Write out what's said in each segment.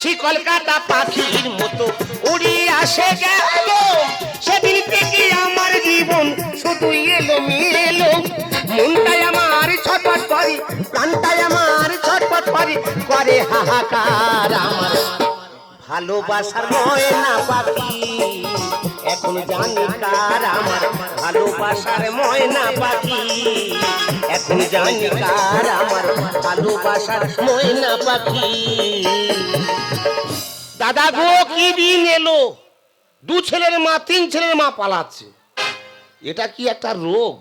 সেই কলকাতা পাখির মতো উড়ি আসে গেল, সেদিন থেকে আমার জীবন শুধু এলো মেলো। মনটাই আমার ছটফট করে, প্রাণটাই আমার ছটফট করে, করে হাহাকার আমার ভালোবাসার ময়না পাখি। এখন জানি কার আমার ভালোবাসার ময়না পাখি, এখন জানি কার আমার ভালোবাসার ময়না পাখি। দাদা গো কি দিন এলো, 2 ছেলের মা 3 ছেলের মা পালাচ্ছে, এটা কি একটা রোগ?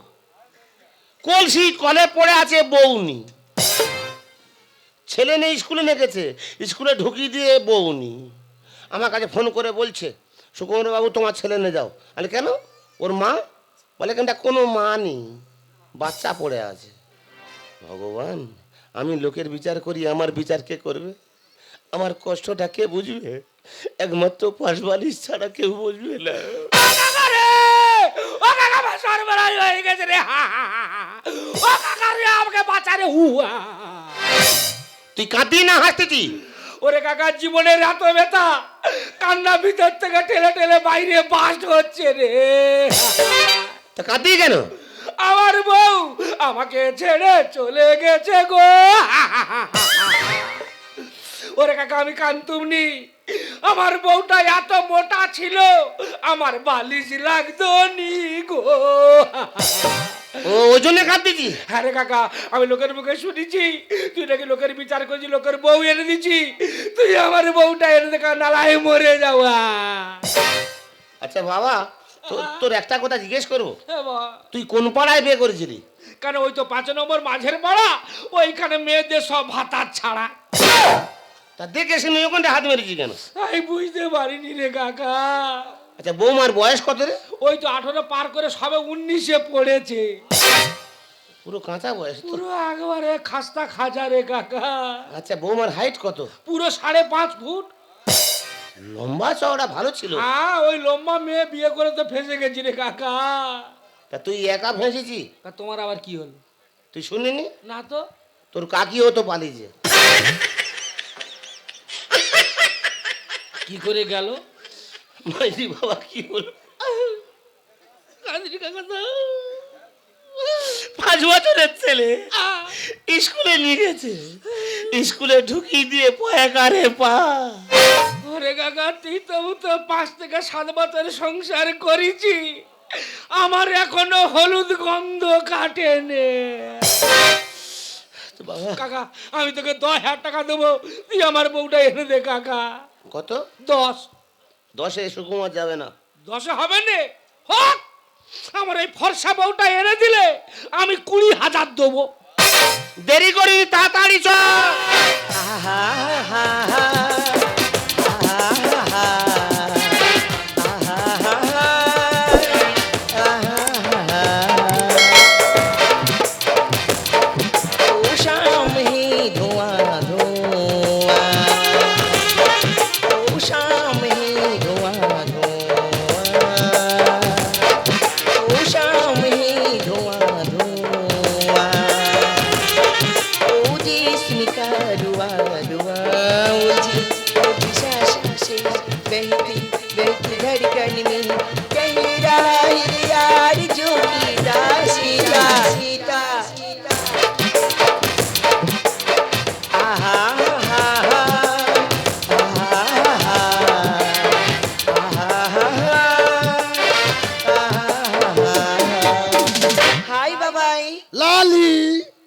কলসি কলে পড়ে আছে বউনি, ছেলে নেই স্কুলে নেগেছে, স্কুলে ঢুকিয়ে দিয়ে বউনি। আমার কাছে ফোন করে বলছে সুকুমার বাবু তোমার ছেলে নিয়ে যাও। আরে কেন? ওর মা বলে কেনটা কোনো মা নেই, বাচ্চা পড়ে আছে। ভগবান, আমি লোকের বিচার করি, আমার বিচার কে করবে? আমার কষ্টটা কে বুঝবে? একমাত্র পাশবালিশ ছাড়া কেউ বুঝবে না। তুই কাঁদি না হাসতেছি? ওরে কাকা, জীবনের এত ব্যথা, কান্না ভিতর থেকে ঠেলে ঠেলে বাইরে বাস্ট হচ্ছে রে। তা কাঁদি কেন? আমার বউ আমাকে ছেড়ে চলে গেছে গো। ওরে কাকা, আমি কান্তুমনি, আমার বউটা এত মোটা ছিল আমার বালিশ লাগতো নি গো। ওই জন্য কাঁদতেছি? হ্যাঁ রে কাকা, আমি লোকের মুখে শুনেছি তুই নাকি লোকের বিচার করছি, লোকের বউ এনে দিচ্ছি, তুই আমার বউটা এনে দেখা নালায় মরে যাওয়া। আচ্ছা বাবা, তোর একটা কথা জিজ্ঞেস করবো, হ্যাঁ বাবা। তুই কোন পাড়ায় বিয়ে করেছিলি? কেন, ওই তো 5 নম্বর মাঝের পাড়া, ওইখানে মেয়েদের সব ভাতার ছাড়া। তা দেখে শুনে ওখানে হাত মেরেছি কেন? আমি বুঝতে পারিনি রে কাকা। আচ্ছা বৌমার বয়স কত রে? ওই তো 18 পার করে সবে 19-এ পড়েছে। পুরো কাঁচা বয়স তো। পুরো একবারে খাস্তা খাজা রে কাকা। আচ্ছা বৌমার হাইট কত? পুরো 5.5 ফুট। লম্বা চওড়া ভালো ছিল। হ্যাঁ, ওই লম্বা মেয়ে বিয়ে করে তো ফেঁসে গেছি রে কাকা। তা তুই একা ফেঁসেছি? তোমার আবার কি হলো? তুই শুনিনি? না তো। তোর কাকিও তো পালিয়েছে। কি করে গেল? মাইরি বাবা কি হলো? 5 বছরের ছেলে স্কুলে নিয়ে গেছে, স্কুলে ঢুকিয়ে দিয়ে পয়াকারে পা। ওরে কাকা, তুই তো 5 থেকে 7 বছর সংসার করেছি, আমার এখনো হলুদ গন্ধ কাটেনে। বাবা কাকা, আমি তোকে 10,000 টাকা দেবো, তুই আমার বউটা এনে দে কাকা। কত? 10। 10-এ সুকুমার যাবে না। 10-এ হবে না? হোক, আমার এই ফর্সা বউটা এনে দিলে আমি 20,000 দেবো। দেরি করি, তাড়াতাড়ি চল।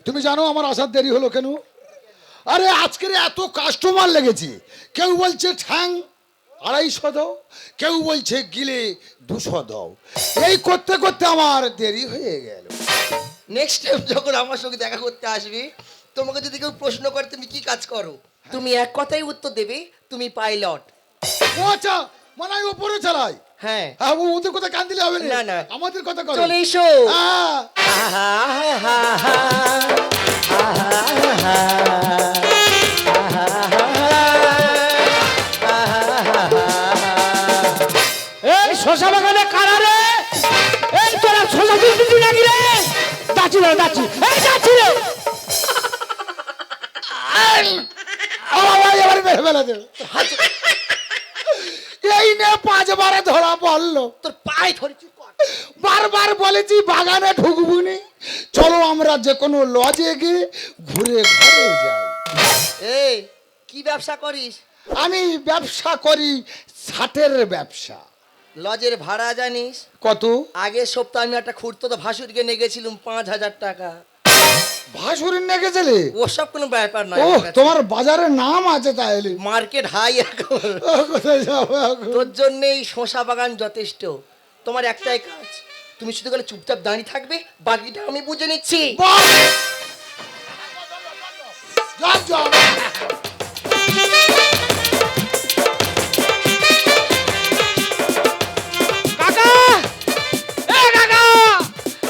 তুমি জানো আমার আসার দেরি হলো কেন? আরে আজকের এত কাস্টমার লেগেছে, কেউ বলছে ঠ্যাং 250 দাও, কেউ বলছে গিলে 200 দাও, এই করতে করতে আমার দেরি হয়ে গেল। নেক্সট টাইম যখন আমার সঙ্গে দেখা করতে আসবে, তোমাকে যদি কেউ প্রশ্ন করে তুমি কি কাজ করো, তুমি এক কথাই উত্তর দেবে, তুমি পাইলট। ও আচ্ছা, মানে আমি উপরে চালাই? হ্যাঁ। হ্যাঁ, ওদের কথা কান দিলে হবে না না, আমাদের কথা করো। চলে এসো। এই শশা বাগানে কারা রে? এই তোরা শশা তুলছিস নাকি রে? যাচ্ছি রে, যাচ্ছি, এই যাচ্ছি রে। আমার ভাই এবার মেরে ফেলেছে। এই নে 5 বারে ধরা পড়লো। তোর পায়ে ধরেছি কর। বারবার বলেছি বাগানে ঢুকবুনি, চলো আমরা যে কোনো লজে গিয়ে ঘুরে ঘরে যাই। এই কি ব্যবসা করিস? আমি ব্যবসা করি ছাটের ব্যবসা। লজের ভাড়া জানিস? কত? আগের সপ্তাহে আমি একটা খুঁড়তো ভাসুরকে নিয়ে গেছিলাম 5,000 টাকা। ভাসুরের নেগে গেলে? ওসব কোনো ব্যাপার নয় ও আমার কাছে। তোমার বাজারে নাম আছে তাহলে। মার্কেট হাই এখন। ও, কোথায় যাবো এখন? তোর জন্যই শশা বাগান যথেষ্ট। তোমার একটাই কাজ, তুমি শুধু গেলে চুপচাপ দাঁড়িয়ে থাকবে, বাকিটা আমি বুঝে নিচ্ছি। বাহ! যাও, যাও। কাকা, এ কাকা,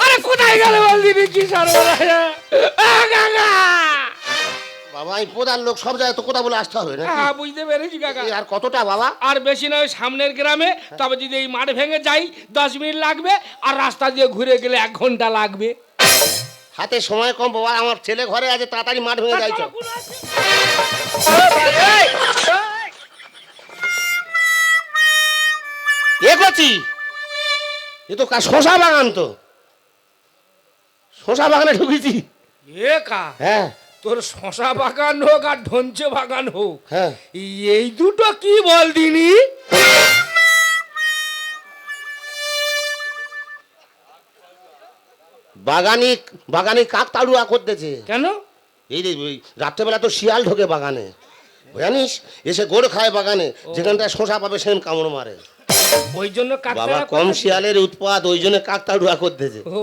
আরে কোথায় গেলে বল দিবি কি সর্বনাশ? কাকা, বাবা আমি প্রধান লোক, সব জায়গায় তো কথা বলে আসতে হবে না হ্যাঁ বুঝতে পেরেছি কাকা। আর কতটা বাবা? আর বেশি নয়, সামনের গ্রামে, তবে যদি এই মাঠ ভেঙে যাই 10 মিনিট লাগবে, আর রাস্তা দিয়ে ঘুরে গেলে 1 ঘন্টা লাগবে। হাতে সময় কম বাবা, আমার ছেলে ঘরে আছে, তাড়াতাড়ি মাঠ ভেঙে যাইছো। এ করছি, এ তো শশা বাগান, তো শশা বাগানে ঢুকেছি। এ কা, হ্যাঁ তোর শশা বাগান হোক আর ধনচে বাগান হোক, হ্যাঁ, এই দুটো কি বল দিনি? বাগানি বাগানি কাক তাড়ুয়া করতেছে। কেন? এই রে ওই রাত্রেবেলা তো শিয়াল ঢোকে বাগানে, জানিস, এসে গোড় খায় বাগানে, যেখানটায় শশা পাবে সেখানে কামড় মারে। ওই জন্য বাবা কাকতাড়া কম করতেছে? শিয়ালের উৎপাত, ওই জন্য কাক তাড়ুয়া করতেছে। ও,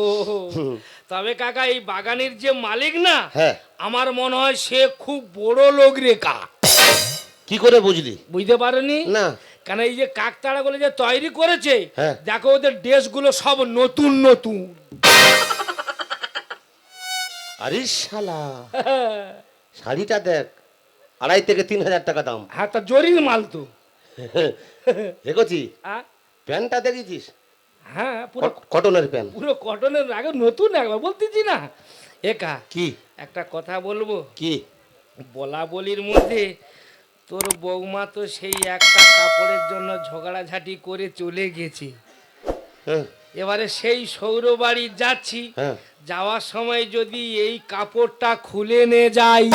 তবে কাকা এই বাগানের যে মালিক না, হ্যাঁ। আমার মনে হয় সে খুব বড় লোক রে কা। কি করে বুঝলি? বুঝতে পারেনি না। কেন এই যে কাকতাড়া গুলো যে তৈরি করেছে, হ্যাঁ। দেখো ওদের ড্রেসগুলো সব নতুন নতুন। আরে শালা, শাড়িটা দেখ, 2,500 থেকে 3,000 টাকা দাম। হ্যাঁ, তা জরির মাল তো। দেখছি আ? প্যান্টটা দেখেছিস? হ্যাঁ, পুরো কটনের প্যান্ট। পুরো কটনের, আগে নতুন একবার বলতেছি না। একা কি একটা কথা বলবো, কি? বলা বলির মধ্যে তোর বৌমা তো সেই একটা কাপড়ের জন্য ঝগড়াঝাটি করে চলে গেছে। হ্যাঁ এবারে সেই সৌর বাড়ি যাচ্ছি, হ্যাঁ। যাওয়ার সময় যদি এই কাপড়টা খুলে নে যাই।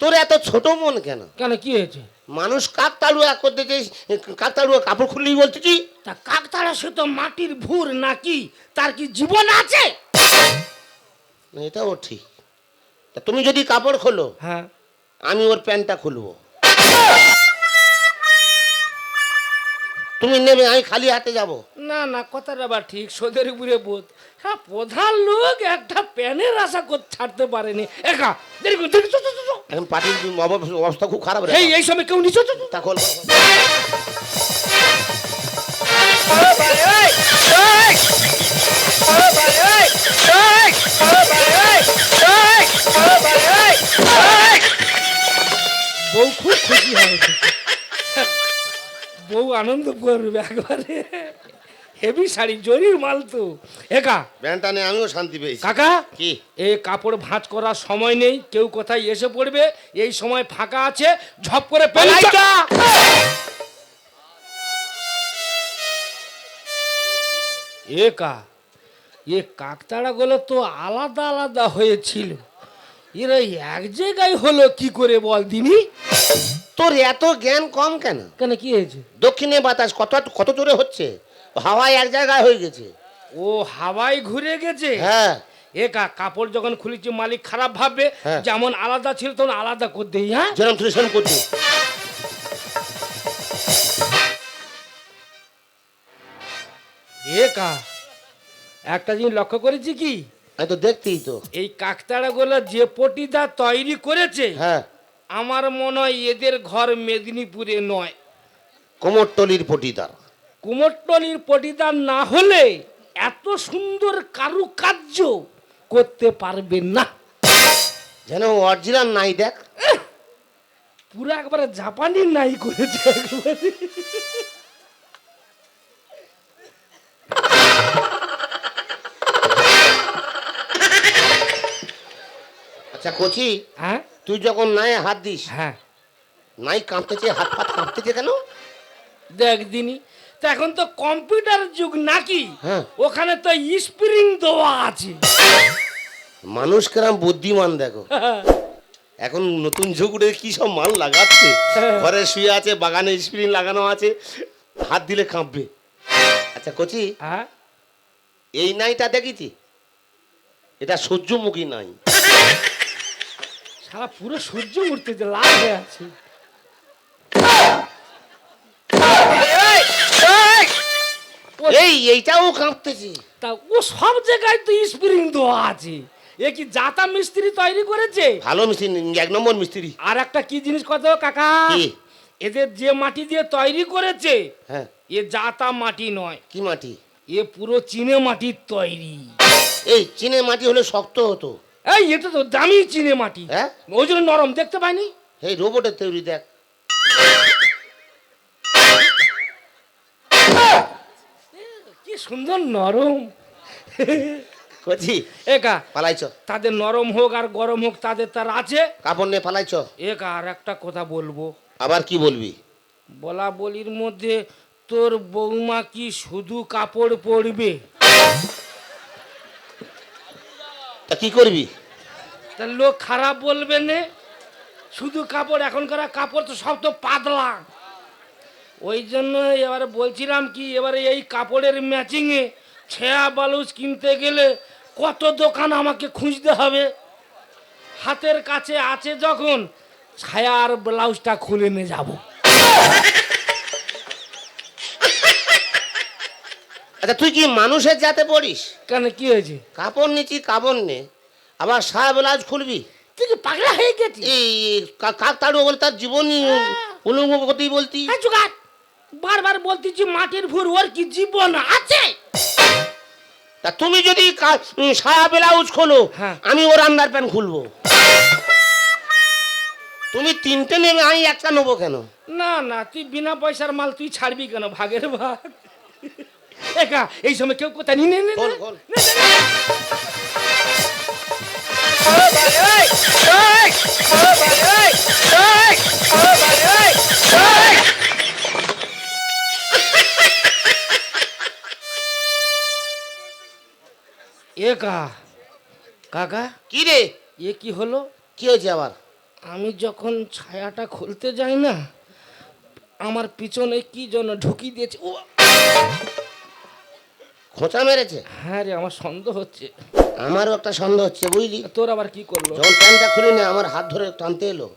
তোর এত ছোট মন কেন? কেন, কি হয়েছে? মানুষ কাক তাড়ুয়া করতেছে, কাক তাড়ুয়া কাপড় খুললেই বলতেছি। তা কাকতাড়া সে তো মাটির ভুর নাকি, তার কি জীবন আছে? এটাও ঠিক। তা তুমি যদি কাপড় খোলো, হ্যাঁ, আমি ওর প্যান্টটা খুলবো, তুমি নেবে, আমি খালি হাতে যাব। না না, কথাটা আবার ঠিক, সোদের উপরে বোধ। হ্যাঁ, প্রধান লোক একটা প্যানের আশা করতে ছাড়তে পারেনি। একা দেরি করুন, দেরি, চো, চো, চো, চো। এখন পার্টির অবস্থা খুব খারাপ রে। এই সময় কেউ নিচো। তা খোল। বউ খুব খুশি হবে, বউ আনন্দ করবে একবারে। হেভি শাড়ি, জরির মাল তো। একা প্যান্টটা নিয়ে আমিও শান্তি পেয়েছি। কাকা, কি? এই কাপড় ভাঁজ করার সময় নেই, কেউ কোথায় এসে পড়বে, এই সময় ফাঁকা আছে, ঝপ করে পালাই। একা এ কাকতাড়া গুলো তো আলাদা আলাদা হয়েছিল, এরা এক জায়গায় হলো কি করে বল দিনি? তোর এত জ্ঞান কম কেন? কেন, কি হয়েছে? দক্ষিণে বাতাস কত কত জোরে হচ্ছে, হাওয়ায় এক জায়গায় হয়ে গেছে। ও হাওয়ায় ঘুরে গেছে। হ্যাঁ। একা কাপড় যখন খুলেছি মালিক খারাপ ভাববে, হ্যাঁ। যেমন আলাদা ছিল তখন আলাদা করে দেই। হ্যাঁ, যেরকম তুই সেরকম করছি। একা একটা জিনিস লক্ষ্য করেছি কি, আমি তো দেখতেই তো। এই কাকতাড়া গুলো যে পটিদা তৈরি করেছে, হ্যাঁ, আমার মনে হয় এদের ঘর মেদিনীপুরে নয়, কোমরটলির পটিদার। কুমোরটলির পটিদার না হলে এত সুন্দর কারুকার্য করতে পারবে না। যেন অরিজিনাল নাই, দেখ। পুরো একবারে জাপানি নাই করেছে একবারে। আচ্ছা কচি, হ্যাঁ, তুই যখন নাই হাত দিস, হ্যাঁ নাই কাঁপতেছে, হাত ফাত কাঁপতেছে কেন? দেখ দিনি, তো এখন তো কম্পিউটার যুগ নাকি, হ্যাঁ। ওখানে তো স্প্রিং দেওয়া আছে। মানুষ কেরাম বুদ্ধিমান দেখো, এখন নতুন যুগ উঠে কি সব মাল লাগাচ্ছে। ঘরে শুয়ে আছে, বাগানে স্প্রিং লাগানো আছে, হাত দিলে কাঁপবে। আচ্ছা কচি, হ্যাঁ এই নাইটা দেখেছি, এটা সূর্যমুখী নাই। সারা পুরো সূর্য উঠতেছে, লাল হয়ে আছে। এইটাও কাঁপতেছে। তা ও সব জায়গায় তো স্প্রিং দেওয়া আছে, এ কি জাতা মিস্ত্রি তৈরি করেছে? ভালো মিস্ত্রি, 1 নম্বর মিস্ত্রি। আর একটা কি জিনিস কত কাকা, কি? এদের যে মাটি দিয়ে তৈরি করেছে, হ্যাঁ, এ জাতা মাটি নয়, কি মাটি? এ পুরো চীনে মাটির তৈরি। এই চীনের মাটি হলে শক্ত হতো। এই এটা তো দামি চীনে মাটি, হ্যাঁ, ওই জন্য নরম দেখতে পাইনি। এই রোবটের তৈরি দেখ। কি সুন্দর নরম। কচি একা পালাইছ, তাদের নরম হোক আর গরম হোক, তাদের তার আছে। কাপড় নিয়ে পালাইছ। একা আর একটা কথা বলবো, আবার কি বলবি? বলা বলির মধ্যে তোর বৌমা কি শুধু কাপড় পরবে? তা কি করবি? তা লোক খারাপ বলবে না, শুধু কাপড়, এখনকার কাপড় তো সব তো পাতলা। ওই জন্য এবারে বলছিলাম কি, এবারে এই কাপড়ের ম্যাচিংয়ে ছেঁড়া ব্লাউজ কিনতে গেলে কত দোকান আমাকে খুঁজতে হবে। হাতের কাছে আছে যখন, ছায়া আর ব্লাউজটা খুলে নিয়ে যাব। আচ্ছা তুই কি মানুষের জাতে পড়িস? কেন কি হয়েছে? কাপড় নিচ্ছি, কাপড় নে, আবার সায়া ব্লাউজ খুলবি? তুই কি পাগলা হয়ে গেছিস? এই কাক তাড়ু বলে তার জীবনই উলঙ্গ গতি বলতি। এই জুগার, বারবার বলতেছি মাটির ভুর, ওর কি জীবন আছে? তা তুমি যদি সায়া ব্লাউজ খোলো, হ্যাঁ। আমি ওর আন্ডার প্যান্ট খুলবো। তুমি 3টে নেবে, আমি একটা নেবো কেন? না না, তুই বিনা পয়সার মাল তুই ছাড়বি কেন? ভাগের ভাগ। একা এই সময় কেউ কোথায় নিয়ে নে, নে, নে, খোল, খোল। নে, নে, নে। একা কাকা, কি রে? এ কি হলো? কি হয়েছে আবার? আমি যখন ছায়াটা খুলতে যাই না, আমার পিছনে কি যেন ঢুকিয়ে দিয়েছে। ও খোঁচা মেরেছে? হ্যাঁ রে, আমার সন্দেহ হচ্ছে। আমারও একটা সন্দেহ হচ্ছে, বুঝলি? তোর আবার কি করলো? যখন প্যান্টটা খুলে নে, আমার হাত ধরে টানতে এলো।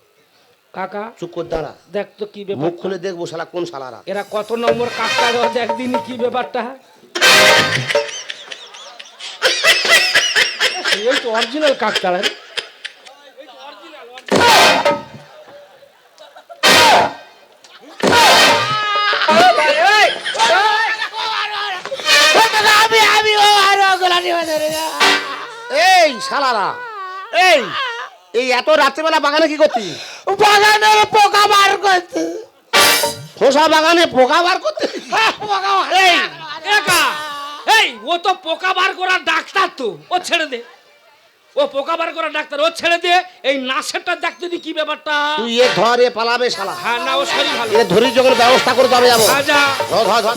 কাকা চুপ করে দাঁড়া, দেখ তো কি ব্যাপার, মুখ খুলে দেখবো শালা কোন শালারা। এরা কত নম্বর কাকটা একদিনই কি ব্যাপারটা। এই তো অরিজিনাল কাকতাড়া রে। এই শালারা, এই এই এত রাত্রিবেলা বাগানে কি করতি? বাগানে পোকা বার করতে। খোসা বাগানে পোকা বার করতে? এই একা, এই ও তো পোকা বার করার ডাক্তার, তো ও ছেড়ে দে। ও পোকা বার করার ডাক্তার, ও ছেড়ে দে। এই নাসেরটা দেখতে দি কি ব্যাপারটা। তুই এ ধর, এ পালাবে শালা। হ্যাঁ না, ও শরীর ভালো। এ ধরি যখন ব্যবস্থা করতে হবে, যাবো। আজা ধর ধর ধর।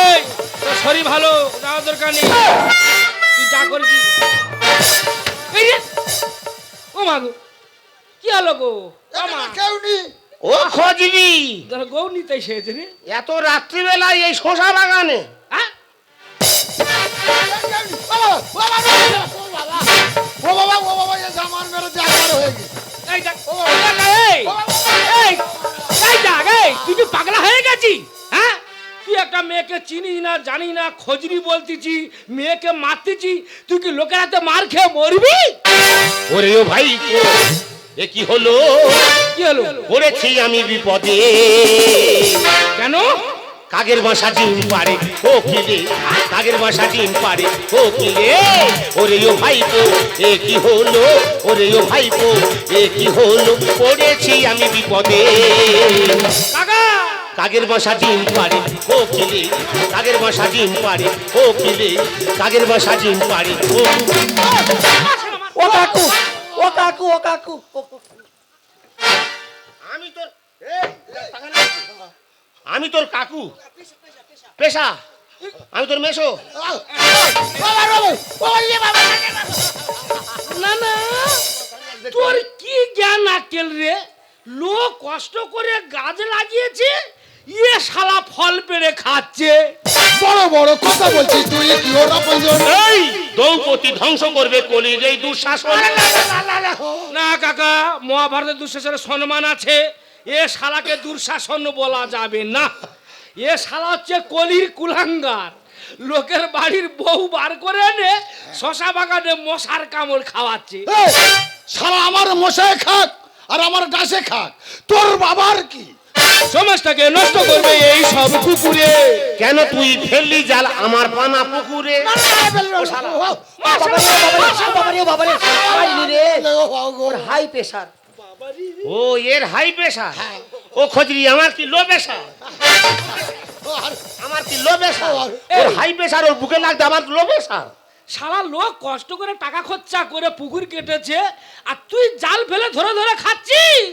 এই তোর শরীর ভালো, যাওয়ার দরকার নেই। তুই যা করবি। এই রে, ও মা গো, কি হলো গো? ও মা, কেউ নেই। ও খোঁজবি গৌ নিতে এসেছে রে। এত রাত্রিবেলায় এই শোষা বাগানে? হ্যাঁ ও বাবা, ও বাবা, এ জামান মেরেছে, একবার হয়ে গেছে। এই দেখ, এই এই এই দেখ, এই তুই কি পাগলা হয়ে গেছিস? হ্যাঁ, তুই একটা মেয়েকে চিনিস না, জানি না, খোঁজনি বলতেছি, মেয়েকে মারতেছি, তুই কি লোকের হাতে মার খেয়ে মরবি? ওরে ও ভাই, এ কি হলো? কি হলো? পড়েছি আমি বিপদে। কেন? কাগের বাসা ডিম পারে ও কিলে, কাগের বাসা ডিম পারে ও কিলে। ওরে ও ভাইপো, এ কি হলো? ওরে ও ভাইপো, এ কি হলো? পড়েছি আমি বিপদে। কাকা, কাগের বাসা ডিম পারে ও কিলে, কাগের বাসা ডিম পারে ও কিলে, কাগের বাসা ডিম পারে ও। ও কাকু, ও কাকু, ও কাকু। আমি তোর আমি তোর কাকু পেশা আমি তোর মেশো না না, তোর কি জ্ঞান আকেল রে? লোক কষ্ট করে গাছ লাগিয়েছে, ইয়ে শালা ফল পেড়ে খাচ্ছে। বড় বড় কথা বলছিস তুই, কি ওর আপনজন? এই দ্রৌপদী ধ্বংস করবে কলির এই দুঃশাসন। না কাকা, মহাভারতের দুঃশাসনের সম্মান আছে, এ শালাকে দুঃশাসন বলা যাবে না। এ শালা হচ্ছে কলির কুলাঙ্গার, লোকের বাড়ির বউ বার করে এনে শশা বাগানে মশার কামড় খাওয়াচ্ছে। এই, শালা আমার মশায় খাক আর আমার ডাসে খাক, তোর বাবার কি? সমাজটাকে নষ্ট করবে এই সব কুকুরে। কেন তুই ফেললি জাল আমার পানা পুকুরে? বাবারে মারিনি রে, ওর হাই প্রেশার। ও এর হাই প্রেশার? ও খজরি আমার কি লো প্রেশার? আমার কি লো প্রেশার? ওর হাই প্রেশার, ওর বুকে লাগবে, আমার লো প্রেশার। সারা লোক কষ্ট করে টাকা খরচা করে পুকুর কেটেছে, আর তুই জাল ফেলে ধরে ধরে খাচ্ছিস।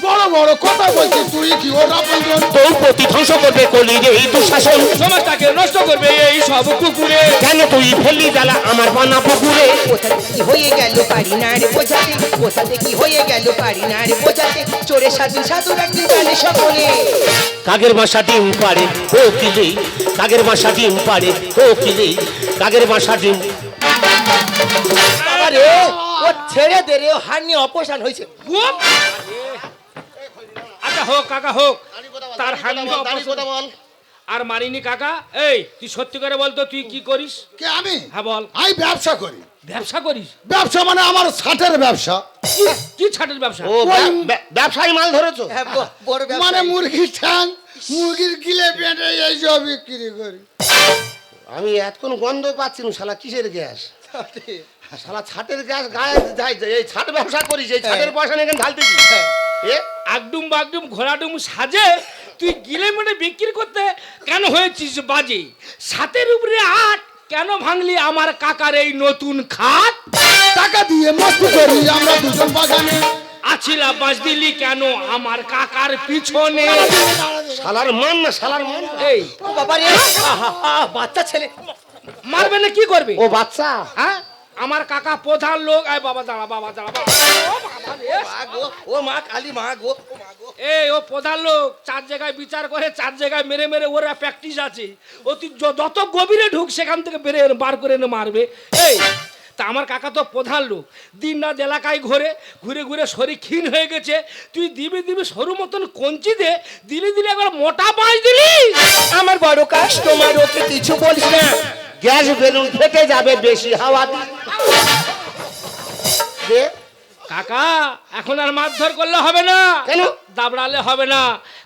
বড় বড় কথা বলছিস তুই, কি ওর আপনজন? দ্রৌপদী ধ্বংস করবে কলির এই দুঃশাসন। সমাজটাকে নষ্ট করবে এই সব কুকুরে। কেন তুই ফেললি জাল আমার পানা পুকুরে? কোথাতে কি হয়ে গেল পারি না রে বোঝাতে, কোথাতে কি হয়ে গেল পারি না রে বোঝাতে, চোরের সাধু সাধু একদিন জানে সকলে। কাগের বাসা ডিম পাড়ে ও কিলে, কাগের বাসা ডিম পাড়ে ও কিলে, কাগের বাসা ডিম। বাবারে ও ছেড়ে দে রে, ও হাড় নিয়ে অপারেশন হয়েছে। গুপ! আচ্ছা হোক কাকা হোক, তার হান্ডি বল। আর মারিনি কাকা। এই তুই সত্যি করে বলতো তুই কি করিস? কে আমি? হ্যাঁ বল। আমি ব্যবসা করি। ব্যবসা করিস? ব্যবসা মানে আমার ছাটের ব্যবসা। কি ছাটের ব্যবসা? ও ব্যবসায়ী মাল ধরেছো? হ্যাঁ, বড় ব্যবসা। মানে মুরগির ঠ্যাং, মুরগির গিলে পেটে এইসব বিক্রি করি। আমি এতক্ষণ গন্ধ পাচ্ছি না, শালা কিসের গ্যাস? শালা ছাটের গ্যাস গায়ে যায়, এই ছাট ব্যবসা করিস, এই ছাটের পয়সা নিয়ে এখানে ঢালতেছি। এ আগডুম বাগডুম ঘোড়াডুম সাজে তুই গিলে মেটে বিক্রি করতে কেন হয়েছিস বাজে? সাতের উপরে আট কেন ভাঙলি আমার কাকার এই নতুন খাট? টাকা দিয়ে মস্তি করি আমরা দুজন বাগানে। আছিলা বাস দিলি কেন আমার কাকার পিছনে? শালার মান না, শালার মান। এই ও বাবারে, বাচ্চা ছেলে। মারবে না কি করবে? ও বাচ্চা। হ্যাঁ, আমার কাকা প্রধান লোক। আয় বাবা দাঁড়া, বাবা দাঁড়া, বাবা। ও বাবা রে। মা গো, ও মা কালী, মা গো, ও মা গো। এই ও প্রধান লোক, 4 জায়গায় বিচার করে, 4 জায়গায় মেরে মেরে ওরা প্র্যাকটিস আছে। ও তুই যত গভীরে ঢুক সেখান থেকে বেরে বার করে এনে মারবে। এই তা আমার কাকা তো প্রধান লোক, দিন রাত এলাকায় ঘুরে ঘুরে ঘুরে শরীর ক্ষীণ হয়ে গেছে। তুই দিবি দিবি সরু মতন কঞ্চি দে, দিলি দিলি একবার মোটা পাঁচ দিলি। আমার বড় কাস্টমার, ওকে কিছু বলিস না। গ্যাস বেলুন ফেটে যাবে বেশি হাওয়া দে। কাকা এখন আর মারধর করলে হবে না, কেন? দাবড়ালে হবে না,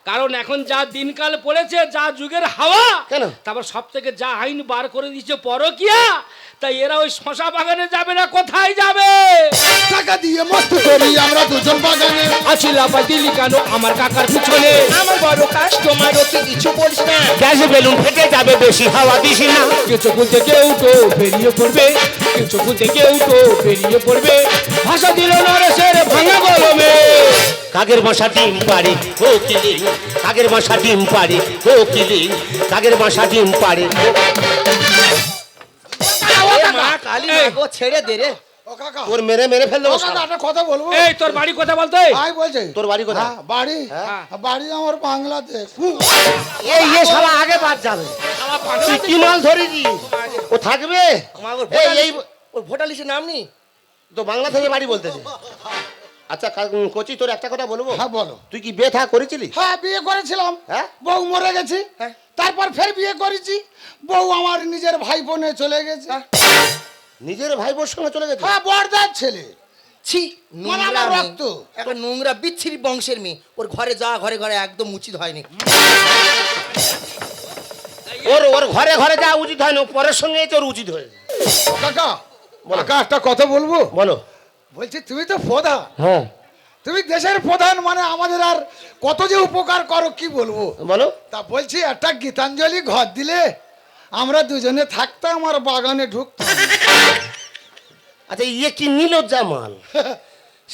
কারণ এখন যা দিনকাল পড়েছে, যা যুগের হাওয়া, কেন? তারপর সব থেকে যা আইন বার করে দিচ্ছে পরকিয়া, তাই এরা ওই শশা বাগানে যাবে না, কোথায় যাবে? টাকা দিয়ে মস্তি করি আমরা দুজন বাগানে। আছি লাফা দিলি কেন আমার কাকার পিছনে? আমার বড় কাস্টমার, ওকে কিছু বলিস না। গ্যাস বেলুন ফেটে যাবে বেশি হাওয়া দিস না। কিছু খুঁজে কেউ তো বেরিয়ে পড়বে, কিছু খুঁজে কেউ তো বেরিয়ে পড়বে, ভাষা দিল নরেশের ভাঙা গলমে। কাগের বাসা ডিম পাড়ে ও কিলি, কাগের বাসা ডিম পাড়ে ও কিলি, কাগের বাসা ডিম পাড়ে। এ মা কালী, মা গো, ছেড়ে দে রে। ও কাকা, ওর মেরে মেরে ফেললো। ও কাকা, একটা কথা বলবো? এই তোর বাড়ি কথা বলতে? ভাই বলছে তোর বাড়ি কোথায়? হ্যাঁ, বাড়ি হ্যাঁ। বাড়ি আমার বাংলাদেশ। এই এ শালা আগে বাদ যাবে। তুই কি মাল ধরেছি? ও থাকবে? মা গো, এই এই ওর ভোটার লিস্টের নাম নেই। তো বাংলা থেকে বাড়ি বলতেছে। আচ্ছা কোচি, তোর একটা কথা বলবো। হ্যাঁ বলো। তুই কি বিয়ে থা করেছিলি? হ্যাঁ বিয়ে করেছিলাম, হ্যাঁ? বউ মরে গেছে, হ্যাঁ। তারপর ফের বিয়ে করেছি, বউ আমার নিজের ভাই বোনে চলে গেছে। নিজের ভাই বোর সঙ্গে চলে গেছে? হ্যাঁ, বড়দার ছেলে। ছি, মানে নোংরা আমার মেয়ে। রক্ত। একটা নোংরা বিচ্ছিরি বংশের মেয়ে, ওর ঘরে যা, ঘরে ঘরে একদম উচিত হয়নি। ওর ওর ঘরে ঘরে যা উচিত হয় না, ও পরের সঙ্গে তোর উচিত হয়েছে। কাকা, কাকা একটা কথা বলবো? বলো। বলছি তুমি তো প্রধান, হ্যাঁ তুমি দেশের প্রধান, মানে আমাদের আর কত যে উপকার করো কি বলবো। বলো। তা বলছি একটা গীতাঞ্জলি ঘর দিলে আমরা দুজনে থাকতাম আর বাগানে ঢুকতাম। আচ্ছা ইয়ে কি নীলজ্জা মাল?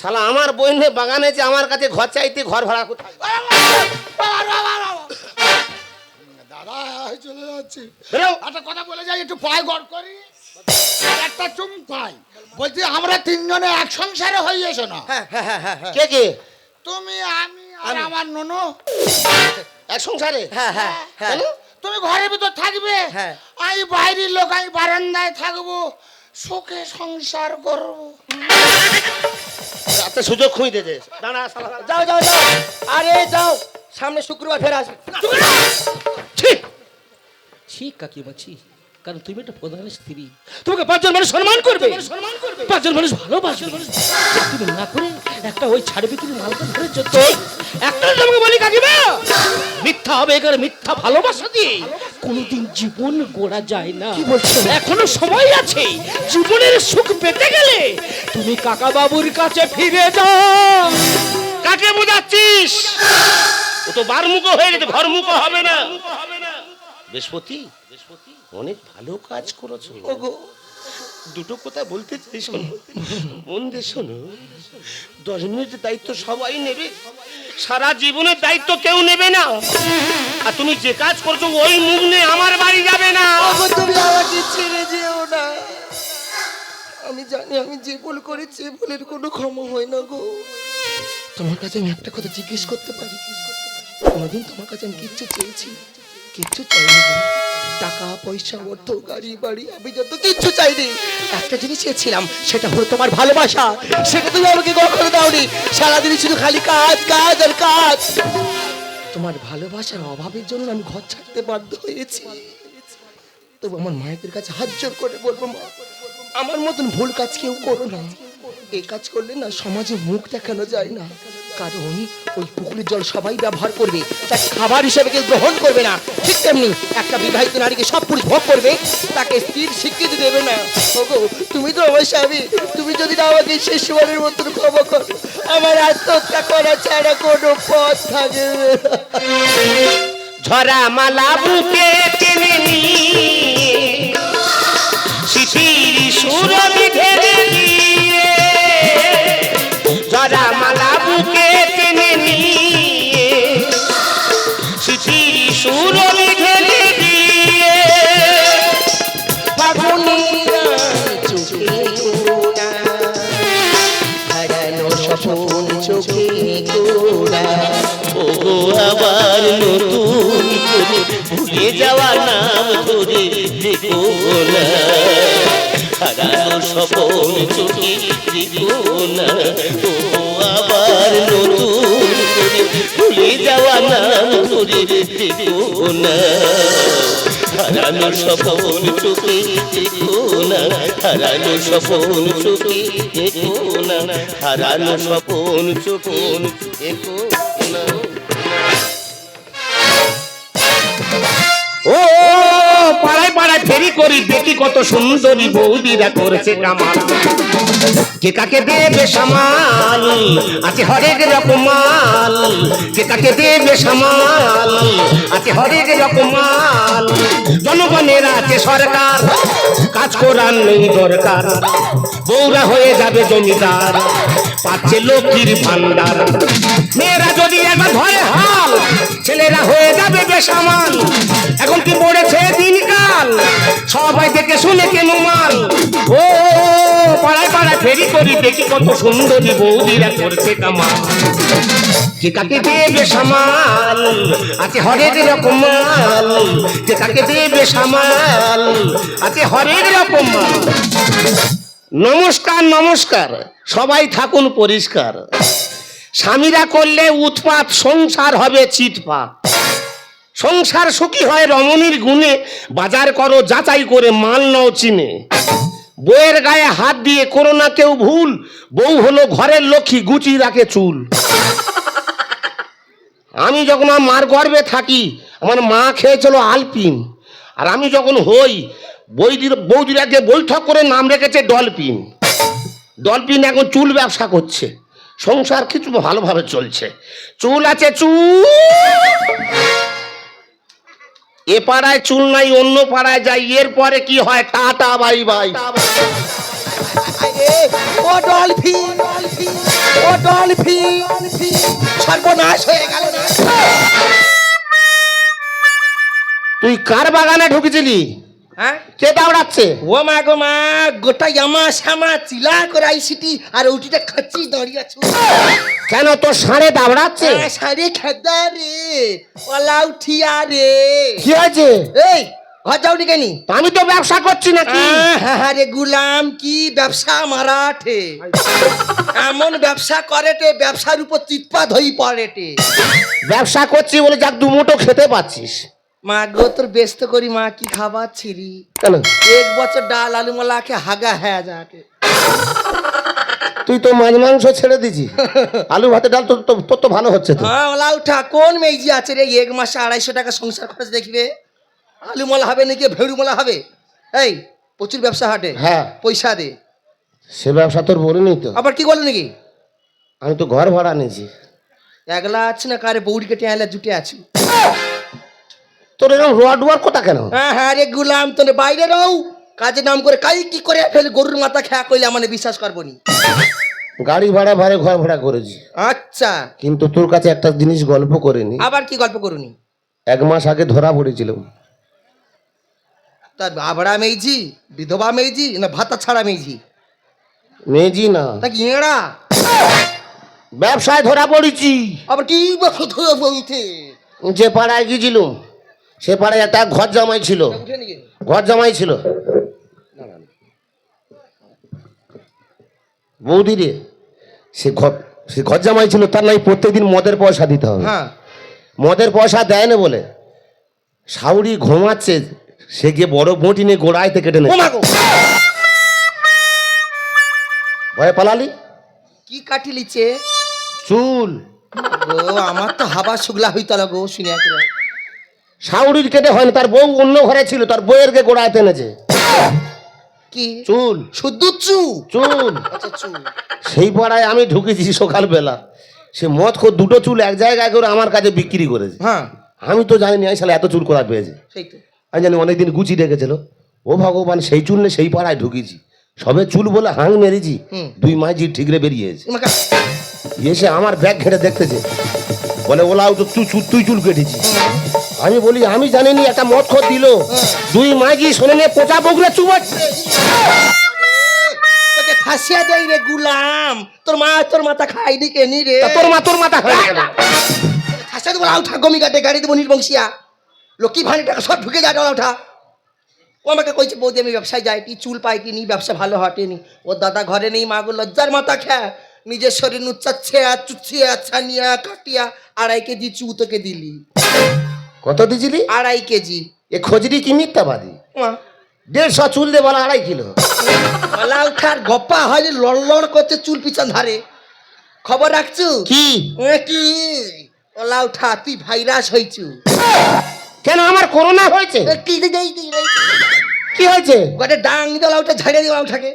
শালা আমার বইনে বাগানে যে আমার কাছে ঘর চাইতে ঘর ভাড়া কোথায়? দাদা চলে যাচ্ছি। বেরো। একটা কথা বলে যাই, একটু পায়ে গড় করি, একটা চুম পাই। বলছি আমরা তিনজনে এক সংসারে হয়ে এসো না। হ্যাঁ হ্যাঁ হ্যাঁ হ্যাঁ হ্যাঁ কে কে তুমি, আমি আর আমার ননু। এক সংসারে? হ্যাঁ হ্যাঁ হ্যাঁ কেন? তুমি ঘরের ভিতর থাকবে, হ্যাঁ। আমি বাইরের লোক, আমি বারান্দায় থাকবো, সুখে সংসার করবো। রাতে সুযোগ খুঁজতে দে। দাঁড়া শালা। যাও যাও যাও, আরে যাও, সামনে শুক্রবার ফের আসবে। ঠিক ঠিক কাকিমা ঠিক, কারণ তুমি একটা প্রধানের স্ত্রী, তোমাকে পাঁচজন মানুষ সম্মান করবে, পাঁচজন মানুষ ভালোবাসবে। তুমি না করে একটা ওই ছাড় বিক্রি মালকে ধরেছ তো, একটা তোমাকে বলি কাকিমা, মিথ্যা হবে এখানে, মিথ্যা ভালোবাসা দিয়ে কোনোদিন জীবন গড়া যায় না। কি বলছো? এখনো সময় আছে, জীবনের সুখ পেতে গেলে তুমি কাকা বাবুর কাছে ফিরে যাও। কাকে বোঝাচ্ছিস? ও তো বারমুখো হয়ে গেছে, ঘরমুখো হবে না। বৃহস্পতি অনেক ভালো কাজ করেছো। দুটো কথা বলতে চাই, শোনো মন দিয়ে শোনো। 10 মিনিটের দায়িত্ব সবাই নেবে, সারা জীবনের দায়িত্ব কেউ নেবে না। আর তুমি যে কাজ করছো ওই মুখ নিয়ে আমার বাড়ি যাবে না। তুমি আমাকে ছেড়ে যেও না। আমি জানি আমি যে ভুল করেছি, ভুলের কোনো ক্ষমা হয় না গো। তোমার কাছে আমি একটা কথা জিজ্ঞেস করতে পারি? কোনোদিন তোমার কাছে আমি কিচ্ছু চেয়েছি? কিচ্ছু চাইনি গো। টাকা পয়সা, অর্থ, গাড়ি বাড়ি, আমি যত কিচ্ছু চাইনি। একটা জিনিস চেয়েছিলাম, সেটা হলো তোমার ভালোবাসা। সেটা তুমি আমাকে কখনো দাওনি। সারাদিন শুধু খালি কাজ কাজ আর কাজ। তোমার ভালোবাসার অভাবের জন্য আমি ঘর ছাড়তে বাধ্য হয়েছি। তবু আমার মায়েদের কাছে হাত জোর করে বলবো, মা, আমার মতন ভুল কাজ কেউ করো না। এই কাজ করলে না সমাজে মুখ দেখানো যায় না, কারণ ওই পুকুরের জল সবাই ব্যবহার করবে, তাকে খাবার হিসেবে কেউ গ্রহণ করবে না। ঠিক তেমনি একটা বিবাহিত নারীকে সব পুরুষ ভোগ করবে, তাকে স্ত্রীর স্বীকৃতি দেবে না। ওগো, তুমি তো আমার স্বামী, তুমি যদি না আমাকে শেষবারের মতন ক্ষমা করো, আমার আত্মহত্যা করা ছাড়া কোনো পথ থাকবে না। ঝরা মালা বুকে টেনে নিয়ে শিশির সুরভি ঘেরে দিয়ে, ঝরা মালা বুকে টেনে নিয়ে শিশির সুরভি ঘেরে দিয়ে, ফাগুনিরা চোখে গোড়া, হারানো স্বপন চোখে গোড়া। ও আবার নতুন করে ভুলে যাওয়া নাম ধরে দেখো না, হারানো স্বপন চোখে দেখো না। ও আবার নতুন করে ভুলে যাওয়া নাম ধরে দেখো না, হারানো স্বপন চোখে দেখো না, হারানো স্বপন চোখে দেখো না, হারানো স্বপন চোখে দেখো না। ও পাড়ায় পাড়ায় ফেরি করি, দেখি কত সুন্দরী বৌদিরা করেছে কামাল। কে কাকে দেবে সামাল, আছে হরেক রকম মাল। কে কাকে দেবে সামাল, আছে হরেক রকম মাল। জনগণের আছে সরকার, কাজ করার নেই দরকার। বউরা হয়ে যাবে জমিদার, পাচ্ছে লক্ষ্মীর ভান্ডার। মেয়েরা যদি একবার ধরে হাল, ছেলেরা হয়ে যাবে বেসামাল। এখন কি পড়েছে দিনকাল, সবাই দেখে শুনে কেন মাল। ও পাড়ায় পাড়ায় ফেরি করি, দেখি কত সুন্দরী বৌদিরা করছে কামাল। কে কাকে দেবে সামাল, আছে হরেক রকম মাল। কে কাকে দেবে সামাল, আছে হরেক রকম মাল। নমস্কার নমস্কার, সবাই থাকুন পরিষ্কার। স্বামীরা করলে উৎপাত, সংসার হবে চিৎপাত। সংসার সুখী হয় রমণীর গুণে, বাজার করো যাচাই করে, মাল নাও চিনে। বউয়ের গায়ে হাত দিয়ে করো না কেউ ভুল, বউ হলো ঘরের লক্ষ্মী, গুচি রাখে চুল। আমি যখন আমার মার গর্ভে থাকি, আমার মা খেয়েছিল আলপিন, আর আমি যখন হই বৌদিরাকে বৈঠক করে নাম রেখেছে ডলফিন। ডলফিন এখন চুল ব্যবসা করছে, সংসার কিছু ভালোভাবে চলছে। চুল আছে চুল, এ পাড়ায় চুল নাই, অন্য পাড়ায় যাই, এরপরে কি হয় টাটা বাই বাই। আরে ও ডলফিন ও ডলফিন সর্বনাশ হয়ে গেল না। তুই কার বাগানে ঢুকেছিলি? হ্যাঁ কে দাঁড়াচ্ছে? ও মা গো মা, গোটা ইয়ামা শ্যামা চিলা করে আইসিটি আর উঠিটা খাচ্ছি দাঁড়িয়ে আছো। কেন তোর ষাঁড়ে দাঁড়াচ্ছে? সারে খেদা রে ওলা উঠিয়া রে। কি হয়েছে? এই ঘর যাওনি কেন? আমি তো ব্যবসা করছি নাকি? হ্যাঁ রে গুলাম, কি ব্যবসা মারাঠে, এমন ব্যবসা করেটে ব্যবসার উপর চিৎপা ধই পড়েটে। ব্যবসা করছি বলে যাক দু মুঠো খেতে পাচ্ছিস। মা গো তোর ব্যস্ত করি মা, কি খাবার ছিরি? কেন? 1 বছর ডাল আলু মালা কে হাগা হ্যাঁ যাকে। তুই তো মাছ মাংস ছেড়ে দিছি, আলু ভাতে ডাল তোর তো ভালো হচ্ছে তো। হ্যাঁ ওলা উঠা কোন মেজি আছে রে 1 মাসে 250 টাকা সংসার খরচ দেখবে? আলু মালা হবে নাকি ভেড়ু মালা হবে? এই প্রচুর ব্যবসা হাটে, হ্যাঁ পয়সা দে। সে ব্যবসা তোর বলিনি তো। আবার কি বলে নাকি? আমি তো ঘর ভাড়া নিয়েছি। একলা আছে না কারে বউড়িকে টেঁয়ালা জুটে আছি। তোর এরকম রোয়াড ওয়ার কথা কেন? হ্যাঁ রে গুলাম, তোর বাইরে রও কাজে নাম করে কাই কি করে ফেলে গরুর মাথা খেয়া কইলে মানে বিশ্বাস করবো নি। গাড়ি ভাড়া ভাড়ে ঘর ভাড়া করেছি, আচ্ছা কিন্তু তোর কাছে একটা জিনিস গল্প করিনি। আবার কি গল্প করুনি? 1 মাস আগে ধরা পড়েছিল। তার আবড়া মেয়েছি, বিধবা মেয়েছি না ভাতা ছাড়া মেয়েছি? মেজি না, নাকি এড়া? ব্যবসায় ধরা পড়েছি। আবার কি বলতে? যে পাড়ায় গিয়েছিলুম সে পাড়ায় একটা ঘর জামাই ছিল। ঘর জামাই ছিল বৌদি রে, সে ঘর জামাই ছিল, তার নাই প্রত্যেকদিন মদের পয়সা দিতে হবে। হ্যাঁ মদের পয়সা দেয় না বলে শাউরি ঘুমাচ্ছে, সে গিয়ে বড় বঁটি নিয়ে গোড়াইতে কেটে ও নেয়। মা গো, ভয়ে পালালি। কি কাটি লিছে চুল গো? আমার তো হাবা শুগলা হইতা লাগো শুনিয়া করে। শাউরির কেটে হয়নি, তার বউ অন্য ঘরে ছিল, তার বউয়ের গে গোড়াইতে এনেছে। কি চুল শুদ্ধ চুল আচ্ছা চুল। সেই পাড়ায় আমি ঢুকেছি সকালবেলা, সে মদ খোর 2টো চুল এক জায়গায় করে আমার কাছে বিক্রি করেছে। হ্যাঁ আমি তো জানি না শালা এত চুল করা পেয়েছে। সেই তো। আমি জানি অনেকদিন গুচি রেখেছিল। ও ভগবান, সেই চুল নিয়ে সেই পাড়ায় ঢুকেছি, সবে চুল বলে হাং মেরেছি, 2 মাইজি ঠিকরে বেরিয়েছে। তোমাকে এসে আমার ব্যাগ ঘেটে দেখতেছে, বলে ওলা তুই চুল কেটেছি। আমি বলি আমি জানিনি, একটা মদ খোর দিল, 2 মাইজি শোনে নিয়ে পোচা বগলে চুমাচ্ছে। তোকে ফাঁসিয়া দেই রে গুলাম, তোর মাথা খাইনি কেনি রে? তা তোর মাথা হয়ে গেল। ফাঁসিয়া দেবো উঠা, গমি কাটে গাড়ি দেবো নির্বংশিয়া, লক্ষ্মী ভাঙি টাকা সব ঢুকে যায় ডলা উঠা। ও আমাকে কইছে বৌদি আমি ব্যবসায় যাই, কি চুল পাই কিনি, ব্যবসা ভালো হটেনি। ওর দাদা ঘরে নেই, মা গো লজ্জার মাথা খেয়া নিজের শরীর নুচ্চাচ্ছে আর চুচ্ছিয়া ছানিয়া কাটিয়া 2.5 কেজি চু তোকে দিলি। কত দিছিলি? 2.5 কেজি। এ খোঁজরি কি মিথ্যাবাদী? মা 150 চুল দে বলা 2.5 কিলো। মালা উঠার গপ্পা হয় লড় করতে চুল পিছন ধারে। খবর রাখছু কি কি? ওলা উঠা তুই ভাইরাস হইছু। কেন আমার করোনা হয়েছে? কি হয়েছে? গোটে ডাং দলা উঠে ঝাড়িয়ে দিও উঠাকে।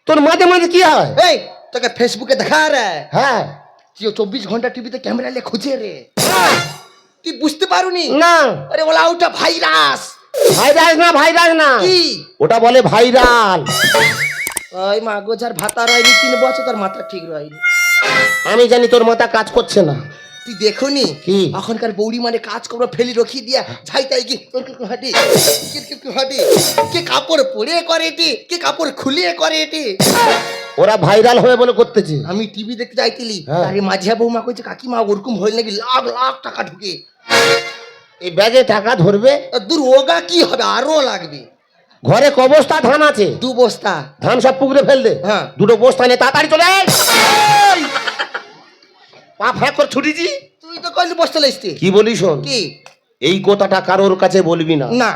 তোর মাঝে মাঝে কি হয়? এই তোকে ফেসবুকে দেখা রে, হ্যাঁ তুই 24 ঘন্টা টিভিতে ক্যামেরা নিয়ে খুঁজে রে, তুই বুঝতে পারুনি? না আরে ওলা উঠা ভাইরাস। ভাইরাস না, কি ওটা বলে ভাইরাল। ওই মা গো, যার ভাতা রয়নি 3 বছর তার মাথা ঠিক রয়নি। আমি জানি তোর মাথা কাজ করছে না। তুই দেখুনি কি? এখনকার বৌড়ি মানে কাজ করবো ফেলি রখি দিয়া ছাই তাই কি হাঁটি হাঁটি, কে কাপড় পরে করে এটি, কে কাপড় খুলিয়ে করে এটি। ওরা ভাইরাল হবে বলে করতেছে। আমি টিভি দেখতে যাইতিলি, হ্যাঁ। আরে মাঝিয়া বৌমা কইছে কাকিমা ওরকম হইল নাকি লাখ লাখ টাকা ঢুকে। এই ব্যাগে টাকা ধরবে, দূর ওগা কি হবে, আরো লাগবে। ঘরে ক বস্তা ধান আছে? 2 বস্তা ধান সব পুকুরে ফেল দে। হ্যাঁ। 2টো বস্তা নিয়ে তাড়াতাড়ি চলে আয়। পা ফ্যাক করে ছুটিছি। তুই তো কইলি বস্তা লাইছিস। কি বলি শোন, কি? এই কথাটা কারোর কাছে বলবি না, না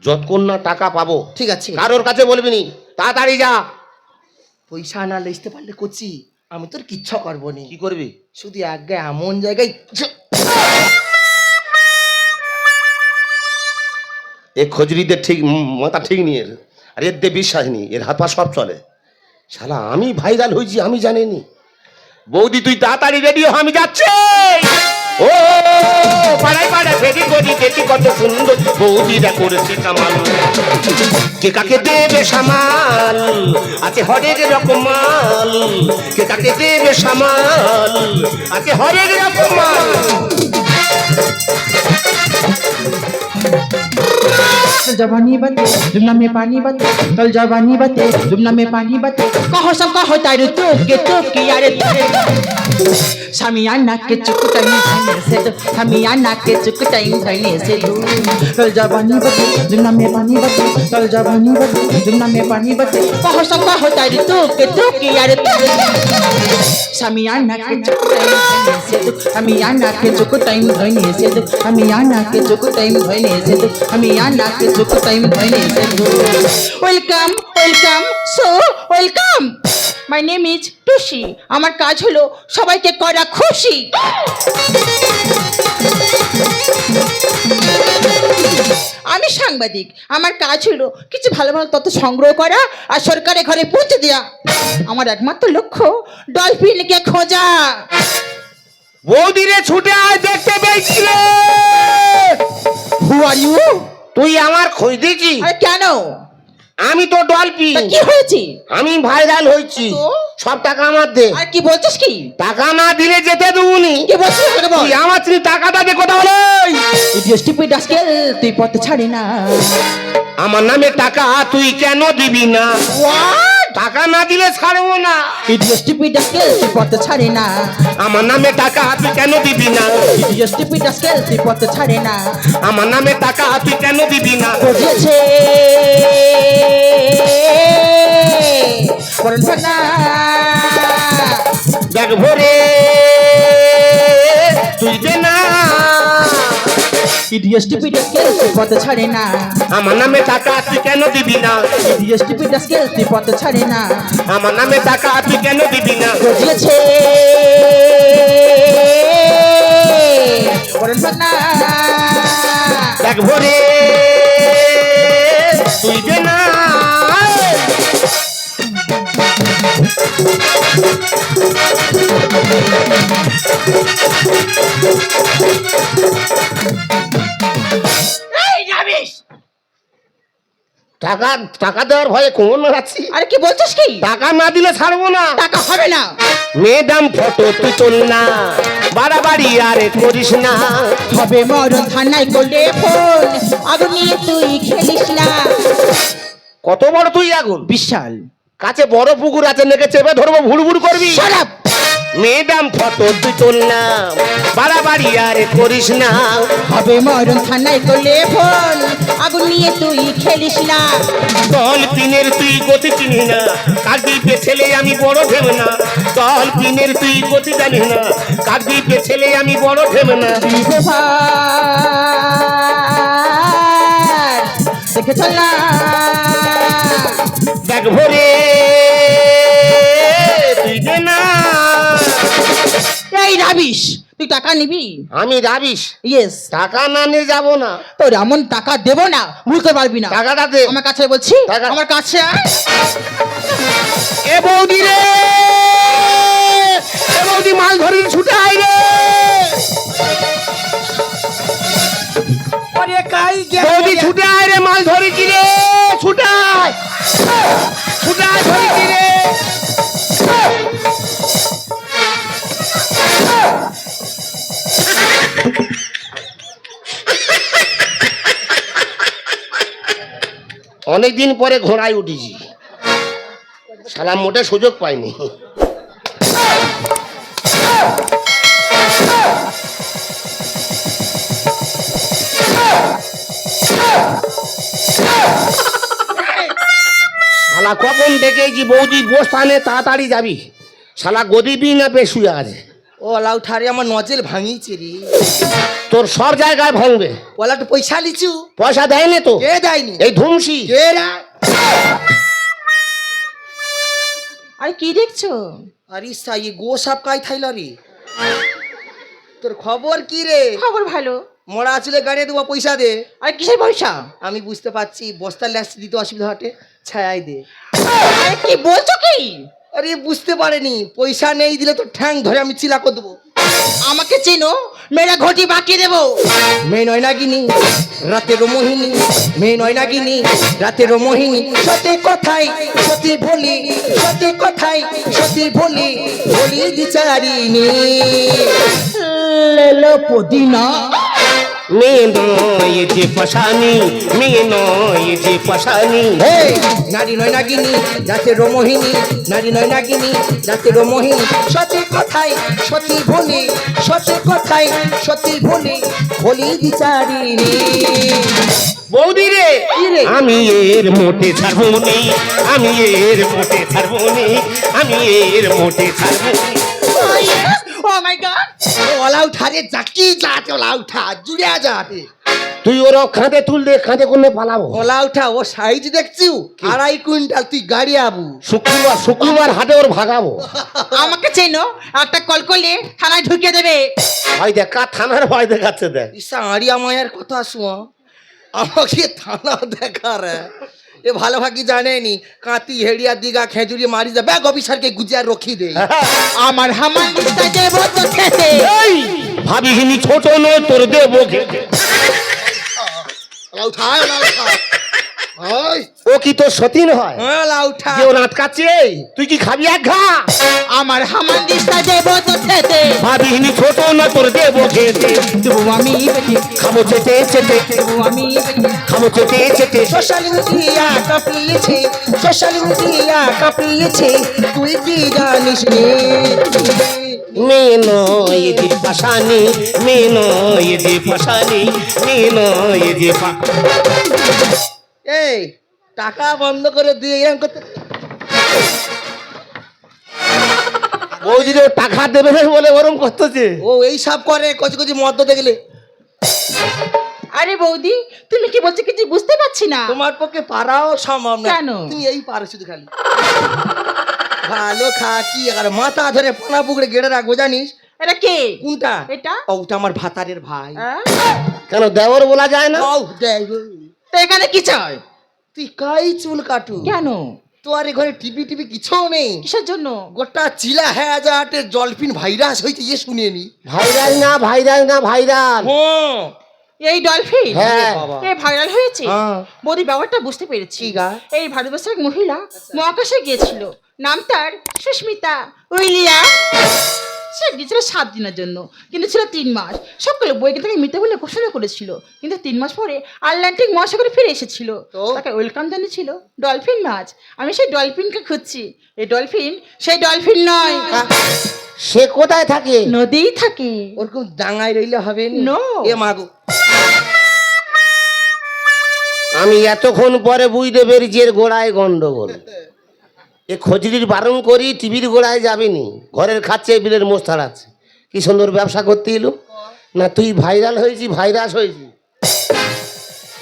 যতক্ষণ না টাকা পাবো ঠিক আছে, কারোর কাছে বলবি নি। তাড়াতাড়ি যা। পয়সা না লইতে পারলে কচি আমি তোর কিচ্ছু করবো নি। কি করবি? শুধু এক গায়ে এমন জায়গায় এ খজরিদের ঠিক মাথা ঠিক নিয়ে, আর এর দিয়ে বিশ্বাস নেই, এর হাত পা সব চলে। শালা আমি ভাইরাল হয়েছি আমি জানিনি। বৌদি তুই তাড়াতাড়ি রেডি হ, আমি যাচ্ছি। ও পাড়ায় পাড়ায় ফেরি করি দেখি কত সুন্দর বৌদিরা করেছে কামাল। কে কাকে দেবে সামাল, আছে হরেক রকম মাল। কে কাকে দেবে সামাল, আছে হরেক রকম মাল। कल जवानी बते जुमना में पानी बते, कल जवानी बते जुमना में पानी बते। कहो सब कहो तारू तो के यारे सामियाना के चुक टाइम धरने से दो, सामियाना के चुक टाइम धरने से दो। कल जवानी बते जुमना में पानी बते, कल जवानी बते जुमना में पानी बते। कहो सब कहो तारू तो के यारे सामियाना के चुक टाइम धरने से दो, सामियाना के चुक टाइम धरने से दो, सामियाना के चुक टाइम धरने से दो, सामियाना के चुक टाइम धरने से दो। Welcome welcome so welcome. My name is Tusi. আমার কাজ হলো সবাইকে করা খুশি। আমি সাংবাদিক, আমার কাজ হলো কিছু ভালো ভালো তথ্য সংগ্রহ করা আর সরকারের ঘরে পৌঁছে দেওয়া। আমার একমাত্র লক্ষ্য ডলফিনকে খোঁজা। বৌদিরে ছুটে আয় দেখতে পেয়েছি রে। হু আর ইউ? তুই আমার খোঁজ দিয়েছি? আরে কেন? আমি তো ডলফিন। তা কি হয়েছে? আমি ভাইরাল হয়েছি। তো? সব টাকা আমার দে। আর কি বলছিস কি? টাকা না দিলে যেতে দেবুনি। কি বলছিস তোকে বল? তুই আমার থেকে টাকাটা দে। কথা হলো ইডিয়ট স্টুপিড রাস্কেল, তুই পথ ছাড়ে না। আমার নামে টাকা তুই কেন দিবি না? টাকা না দিলে ছাড়বো না। ইডিয়ট স্টুপিড রাস্কেল, তুই পথ ছাড়ে না। আমার নামে টাকা তুই কেন দিবি না? ইডিয়ট স্টুপিড রাস্কেল, তুই পথ ছাড়ে না। আমার নামে টাকা তুই কেন দিবি না? বুঝেছে বরণ ভাগনা ব্যাগ ভরে তুই দে না। ইডিয়ট স্টুপিড রাস্কেল, তুই পথ ছাড়ে না। আমার নামে টাকা তুই কেন দিবি না? ইডিয়ট স্টুপিড রাস্কেল, তুই পথ ছাড়ে না। আমার নামে টাকা তুই কেন দিবি না? বুঝেছে বরণ ভাগনা ব্যাগ ভরে তুই দে না। টাকা টাকা দেওয়ার ভয়ে কোন আছি। আরে কি বলছিস কি? টাকা না দিলে ছাড়বো না। টাকা হবে না। মেডাম ফটো তুই তোল না, বাড়াবাড়ি আরে করিস না। হবে মরণ থানায় করলে ফোন, আগুন নিয়ে তুই খেলিস না। কত বড় তুই আগুন? বিশাল। কাছে বড় পুকুর আছে, নেকে চেপে ধরবো, ভুড় করবি। Shut up! মেডাম ফটো তুই তোল না, বাড়াবাড়ি আরে করিস না। হবে মরণ থানায় করলে ফোন, আগুন নিয়ে তুই খেলিস না। ডলফিনের তুই গতি চিনি না, কাকদ্বীপের ছেলে আমি বড় ঢেম না। ডলফিনের তুই গতি জানি না, কাকদ্বীপের ছেলে আমি বড় ঢেম না। দেখে চল না ব্যাগ ভরে তুই দে না। এই রাবিশ, তুই টাকা নিবি? আমি রাবিশ? ইয়েস। টাকা না নিয়ে যাবো না। তোর এমন টাকা দেব না, বুঝতে পারবি না। টাকাটা দে আমার কাছে বলছি, টাকা। আমার কাছে আয়। এ বৌদি রে, এ বৌদি মাছ ধরে ছুটে আয় রে। বৌদি ছুটে আয় রে, মাছ ধরেছি রে। ছুটে আয়, ছুটে আয়, ধরেছি রে। অনেকদিন পরে ঘোড়ায় উঠেছি, সালাম মোটে সুযোগ পাইনি। শালা কখন ডেকেছি বৌদি গোস্থানে তাড়াতাড়ি যাবি। শালা গদিবি না বেশুয়ে আছে। ও লাউ ঠারে আমার নজেল ভাঙিছে রে। তোর সব জায়গায় ভাঙবে। ওলা তো পয়সা লিচু, পয়সা দেয়নি তো? কে দেয়নি? এই ধুমসি। কে রা? আরে কি দেখছো? আরে সাই গো সাপ কাই থাইলা রে। তোর খবর কি রে? খবর ভালো। মরা চলে গাড়ি দেবো, পয়সা দে। আরে কিসের পয়সা? আমি বুঝতে পারছি, বস্তার ল্যাস দিতে অসুবিধা হটে, ছায়াই দে। আরে কি বলছো কি? আরে বুঝতে পারেনি, পয়সা নেই দিলে তো ঠ্যাং ধরে আমি চিলা করে দেবো। আমাকে চেনো, মেয়েরা ঘটি বাকি দেবো। মেয়ে নয় নাগিনী রাতের মোহিনী, মেয়ে নয় নাগিনী রাতের মোহিনী, সত্যি কথাই সত্যি বলি, সত্যি কথাই সত্যি বলি, বলি বিচারিনি। লেলো পুদিনা, মেয়ে নয় যে পাশানি, মেয়ে নয় যে পাশানি। এই নারী নয় নাগিনী রাতের মোহিনী, নারী নয় নাগিনী রাতের মোহিনী, সত্যি কথাই সত্যি বলি, সত্যি কথাই সত্যি বলি, বলি বিচারিনি। বৌদি রে, কি রে? আমি এর মোটে ছাড়বো নি, আমি এর মোটে ছাড়বো নি, আমি এর মোটে ছাড়বো নি। ও মাই গড, ওলা উঠারে জাকি যাতে ওলা উঠা জুড়ে যাতে তুই ওর খাঁদে তুল দে, খাঁদে করলে পালাবো। ওলা উঠা ও সাইজ দেখছি 2.5 কুইন্টাল, তুই গাড়ি আবু। শুক্রবার হাটে ওর ভাগাবো। আমাকে চেনো, একটা কল করলে থানায় ঢুকিয়ে দেবে। ভয় দেখ, কার থানার ভয় দেখাচ্ছে দেখ। ইসা আড়িয়া মায়ের কথা শুয়া, আমাকে থানা দেখার এ ভালো ভাগি জানেনি, কাঁতি হেড়িয়া দিঘা খেজুরি মারি যা ব্যাগ অফিসারকে গুজিয়া রখি দে। আমার হামান দিস্তা দেব তো খেতে। এই ভাবিহিনি ছোট নয় তোর দেবো খেতে। ওলা উঠা, ওলা উঠা, ওই ও কি তোর সতীন হয় ওলা উঠা। যে ও আটকাচ্ছে? তুই কি খাবি এক ঘা? আমার হামান দিস্তা দেব তো খেতে। ভাবিহিনি ছোট না তোর দেবো খেতে। দেবো আমি বেটে, খাবো চেটে চেটে, দেবো আমি বেটে। খাবো চেটে চেটে। সোশ্যাল মিডিয়া কাঁপিয়েছে, সোশ্যাল মিডিয়া কাঁপিয়েছে, তুই কি জানিস রে? মেয়ে নয় যে পাশানি, মেয়ে নয় যে পাশানি, মেয়ে নয় যে এই টাকা বন্ধ করে দিয়ে এরকম করতে। বৌদি রে, টাকা দেবে না বলে ওরম করতেছে। ও এই সব করে কচি কচি মদ্য দেখলে। আরে বৌদি, তুমি কি বলছো কিছু বুঝতে পারছি না। তোমার পক্ষে পারাও সম্ভব না। কেন? তুমি এই পারো শুধু খালি ভালো খা কি আর মাথা ধরে পানা পুকুরে গেড়ে রাখবো জানিস? এটা কে? কোনটা? এটা? ওটা আমার ভাতারের ভাই। কেন দেওর বলা যায় না? ও দেখ, তো এখানে কি চাই? তুই কাই চুল কাটু কেন? তোর ঘরে টিভি টিভি কিছু নেই, কিসের জন্য? গোটা চিলা হ্যাঁ যাটে জলফিন ভাইরাস হয়েছে, ইয়ে শুনিয়ে নি। ভাইরাল না, ভাইরাল না, ভাইরাল। এই ডলফিন হ্যাঁ। এই ভাইরাল হয়েছে। হ্যাঁ। বৌদি ব্যাপারটা বুঝতে পেরেছি। কি গা? এই ভারতবর্ষের এক মহিলা মহাকাশে গিয়েছিল, নাম তার সুস্মিতা উইলিয়াম। সে গিয়েছিল 7 দিনের জন্য, কিন্তু ছিল 3 মাস। সকলে বইকে তাকে মৃত বলে ঘোষণা করেছিল, কিন্তু 3 মাস পরে আটলান্টিক মহাসাগরে ফিরে এসেছিল। তো? তাকে ওয়েলকাম জানিয়েছিল ডলফিন মাছ। আমি সেই ডলফিনকে খুঁজছি। এই ডলফিন সেই ডলফিন নয়, সে কোথায় থাকে? নদীই থাকে। ওরকম ডাঙায় রইলে হবে না। No. এ মাগো, আমি এতক্ষণ পরে বুঝতে পেরেছি এর গোড়ায় গন্ডগোল। এ খজরির বারণ করি, টিভির গোড়ায় যাবেনি, ঘরের খাচ্ছে বিলের মোষ ছাড়াচ্ছে। কি সুন্দর ব্যবসা করতে এলো না, তুই ভাইরাল হয়েছি, ভাইরাস হয়েছি।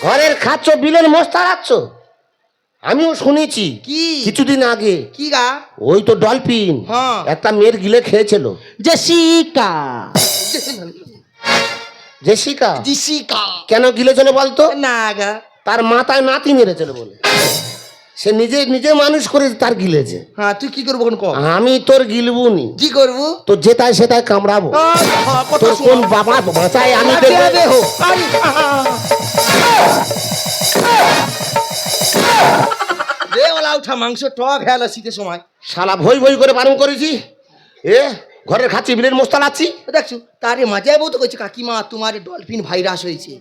ঘরের খাচ্ছ, বিলের মোষ ছাড়াচ্ছ। আমিও শুনেছি কি? কিছুদিন আগে, কি গা? ওই তো ডলফিন হ্যাঁ। একটা মেয়ের গিলে খেয়েছিল। জেসিকা। জেসিকা? জিসিকা কেন গিলেছিল বলতো? না গা। তার মাথায় নাতি মেরেছিল বলে। সে নিজে নিজে মানুষ করে তার গিলেছে। হ্যাঁ, তুই কি করবো কম? আমি তোর গিলবুনি, কি করবো? তো যেটাই সেটাই কামড়াবো। কথা তোর কোন বাবা বাঁচায় আমি দেখবো। রে ওলা উঠা, মাংস টক হেলা শীতের সময়। শালা ভই ভই করে বারণ করেছি, এ ঘরের খাচ্ছি, বিলের মোষ চালাচ্ছি। দেখছো তারে মাঝে বলতে কইছে কাকিমা তোমার ডলফিন ভাইরাস হয়েছে।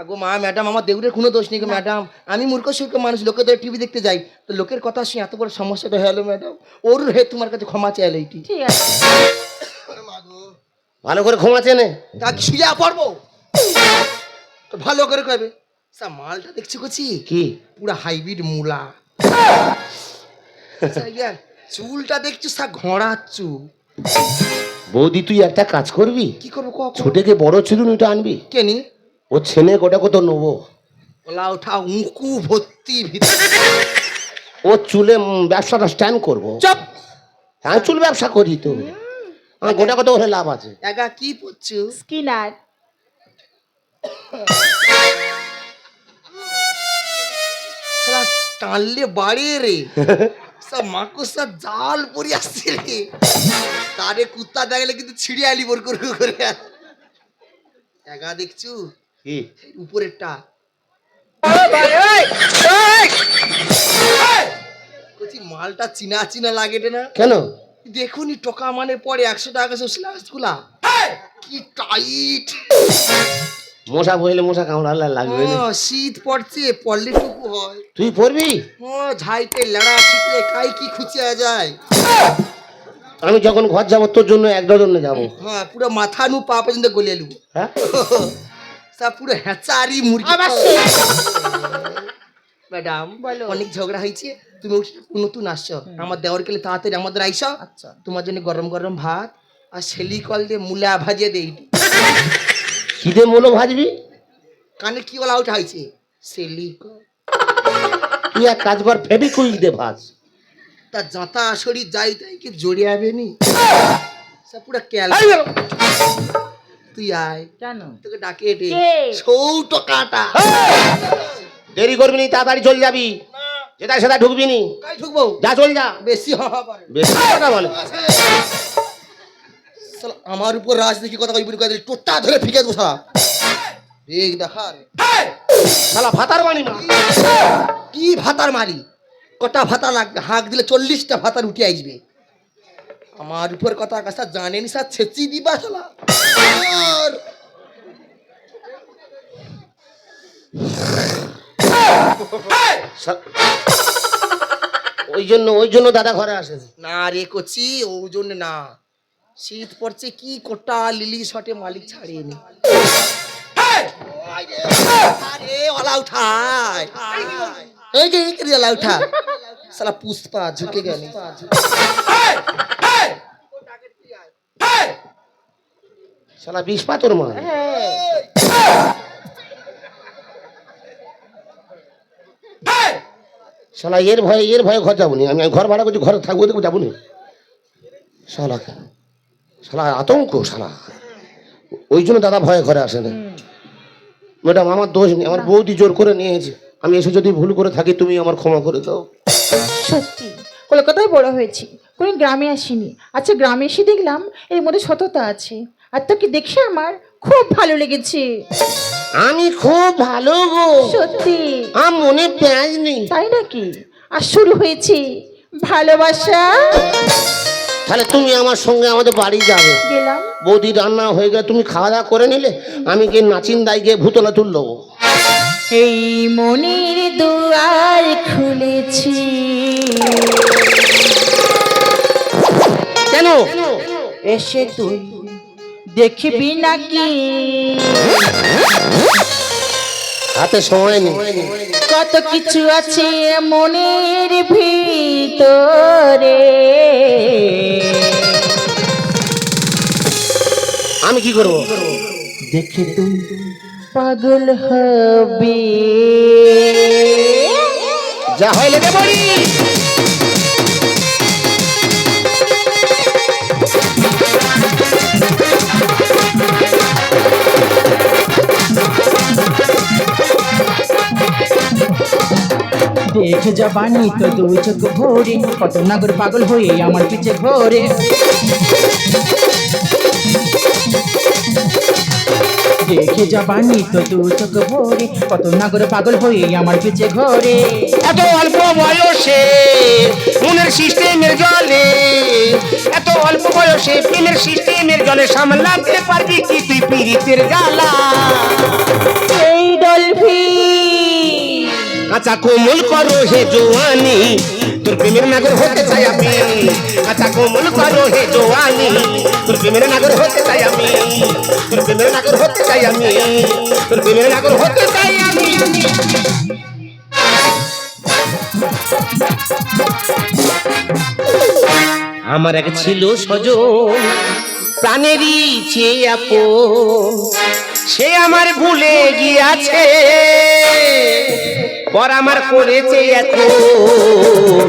আগো মা, ম্যাডাম আমার দেউরের কোনো দোষ নেই গো ম্যাডাম, আমি মূর্খ সূর্খ মানুষ, লোকে তো টিভি দেখতে যাই, তো লোকের কথা শুনে এত বড় সমস্যাটা হলো ম্যাডাম, ওর হে তোমার কাছে ক্ষমা চাইল এইটি। ঠিক আছে। ভালো করে ক্ষমা চেনে। তা কি শুয়া পড়বো? তো ভালো করে কইবে সা মালটা দেখছি কচি কি পুরা হাইব্রিড মূলা। চুলটা দেখছো সা ঘোড়াচ্ছু। বৌদি, তুই একটা কাজ করবি, কি করবো কক? ছোটকে বড় চিরুনিটা আনবি, কেনি ও ছেনে গোটা কত নেবো। ওলা উঠা উঁকু ভর্তি ভিতরে। ও চুলে ব্যবসাটা স্ট্যান্ড করবো। চপ। হ্যাঁ, চুল ব্যবসা করি তো, আমার গোটা কত হলে লাভ আছে। একা কি পড়ছো? স্কিনার। শালা টানলে বাড়ে রে। সব মাকড়সা জাল পরি আসছে রে। তারে কুত্তা দেখলে কিন্তু ছিড়ে আলি বোর করে একা দেখছু কি উপরেরটা কচি মালটা চিনা চিনা লাগে রে না? কেন? দেখুনি টোকা মানে পরে 100 টাকা খোলা কি টাইট। মশা বইলে মশা কামড়ালে লাগবে না। শীত পড়ছে, পড়লে টুকু হয়। তুই পড়বি? ঝাইতে লড়া ছিটলে কাই কি খুঁচিয়া যায়। আমি যখন ঘর যাবো তোর জন্য এক ডজনে যাবো। হ্যাঁ পুরো মাথা নু পা পর্যন্ত গলে এলু। হ্যাঁ সব পুরো হ্যাচারি মুরগি। ম্যাডাম অনেক ঝগড়া হয়েছে, তুমি নতুন আসছো, আমার দেওয়ার গেলে তাড়াতাড়ি আমাদের আইসা। আচ্ছা তোমার জন্য গরম গরম ভাত আর শেলি কল দিয়ে মূলা ভাজিয়ে দেই। কি দিয়ে মূলো ভাজবি? কানে কি বলা উঠা হয়েছে? Shelly call. তুই এক কাজ কর, ফেবিকুইক দে ভাজ। তা জাতা আসরি যাই তাই কি জড়িয়ে যাবে নি? সব পুরো ক্যাল। তুই আয়, কেন? তোকে ডাকে রে সৌট কাটা। দেরি করবি নি, তাড়াতাড়ি চলে যাবি। যেটা সেটা ঢুকবি নি। কাই ঠুকবো? যা চল যা। বেশি হওয়া পারে। বেশি কথা বলে। শালা আমার উপর রাজ দেখি কথা কইবি কই টোটা ধরে ফিকে দেবো শালা। দেখ দেখা রে। শালা ভাতার বানি মা। কি ভাতার মারি? কটা ভাতা লাগবে? হাঁক দিলে 40টা ভাতার উঠে আসবে। আমার উপর কথা কাছা জানেনি স্যার ছেচি দিবা শালা। আর ওই জন্য দাদা ঘরে আসে। না রে কচি, ও জন্য না। শীত পড়ছে কি কোটা লিলি শটে মালিক ছাড়েনি। আরে ওলা উঠাই, এই যে এই ওলা উঠা। শালা পুষ্পা ঝুঁকে গেল। শালা বিষ পাতর মা। শালা এর ভয়ে ঘর যাবো নি। আমি ঘর ভাড়া করছি, ঘরে থাকবো দেখবো যাবো নি। শালা শালা আতঙ্ক শালা। ওই জন্য দাদা ভয়ে ঘরে আসে না। ম্যাডাম আমার দোষ নেই, আমার বৌদি জোর করে নিয়েছে। আমি এসে যদি ভুল করে থাকি তুমি আমার ক্ষমা করে দাও। সত্যি কলকাতায় বড় হয়েছি, কোনো গ্রামে আসিনি। আচ্ছা গ্রামে এসে দেখলাম এর মধ্যে সততা আছে, আর তোকে দেখে আমার খুব ভালো লেগেছে। আমি খুব ভালো গো। সত্যি? আমার মনে পেঁয়াজ নেই। তাই নাকি? আর শুরু হয়েছে ভালোবাসা। তাহলে তুমি আমার সঙ্গে আমাদের বাড়ি যাবে। গেলাম। বৌদি রান্না হয়ে গেলে তুমি খাওয়া দাওয়া করে নিলে আমি গিয়ে নাচিন দাই গিয়ে ভুতলা তুললো। এই মনের দুয়ার খুলেছি। কেন? এসে তুই দেখবি নাকি? হাতে সময় নেই। কত কিছু আছে মনের ভিতরে। আমি কি করবো? দেখে তুই পাগল হবি। যা হয় লেগে পড়ি। দেখে জবানি তো দুই চোখ ভরে, কত নাগর পাগল হয়ে আমার পিছে ঘোরে। দেখে জবানি তো দুই চোখ ভরে, কত নাগর পাগল হয়ে আমার পিছে ঘোরে। এত অল্প বয়সে মনের সিস্টেমের জলে, এত অল্প বয়সে প্রেমের সিস্টেমের জলে সামলাতে পারবি কি তুই পীড়িতের জ্বালা? এই ডলফি কাঁচা কোমল করো হে জোয়ানি, তোর প্রেমের নাগর হতে চাই আমি। কাঁচা কোমল করো হে জোয়ানি, তোর প্রেমের নাগর হতে চাই আমি। তোর প্রেমের নাগর হতে চাই আমি। তোর প্রেমের নাগর হতে চাই আমি। আমার এক ছিল সজন, প্রাণেরই চেয়ে আপন, সে আমার ভুলে গিয়াছে, পর আমার করেছে এখন।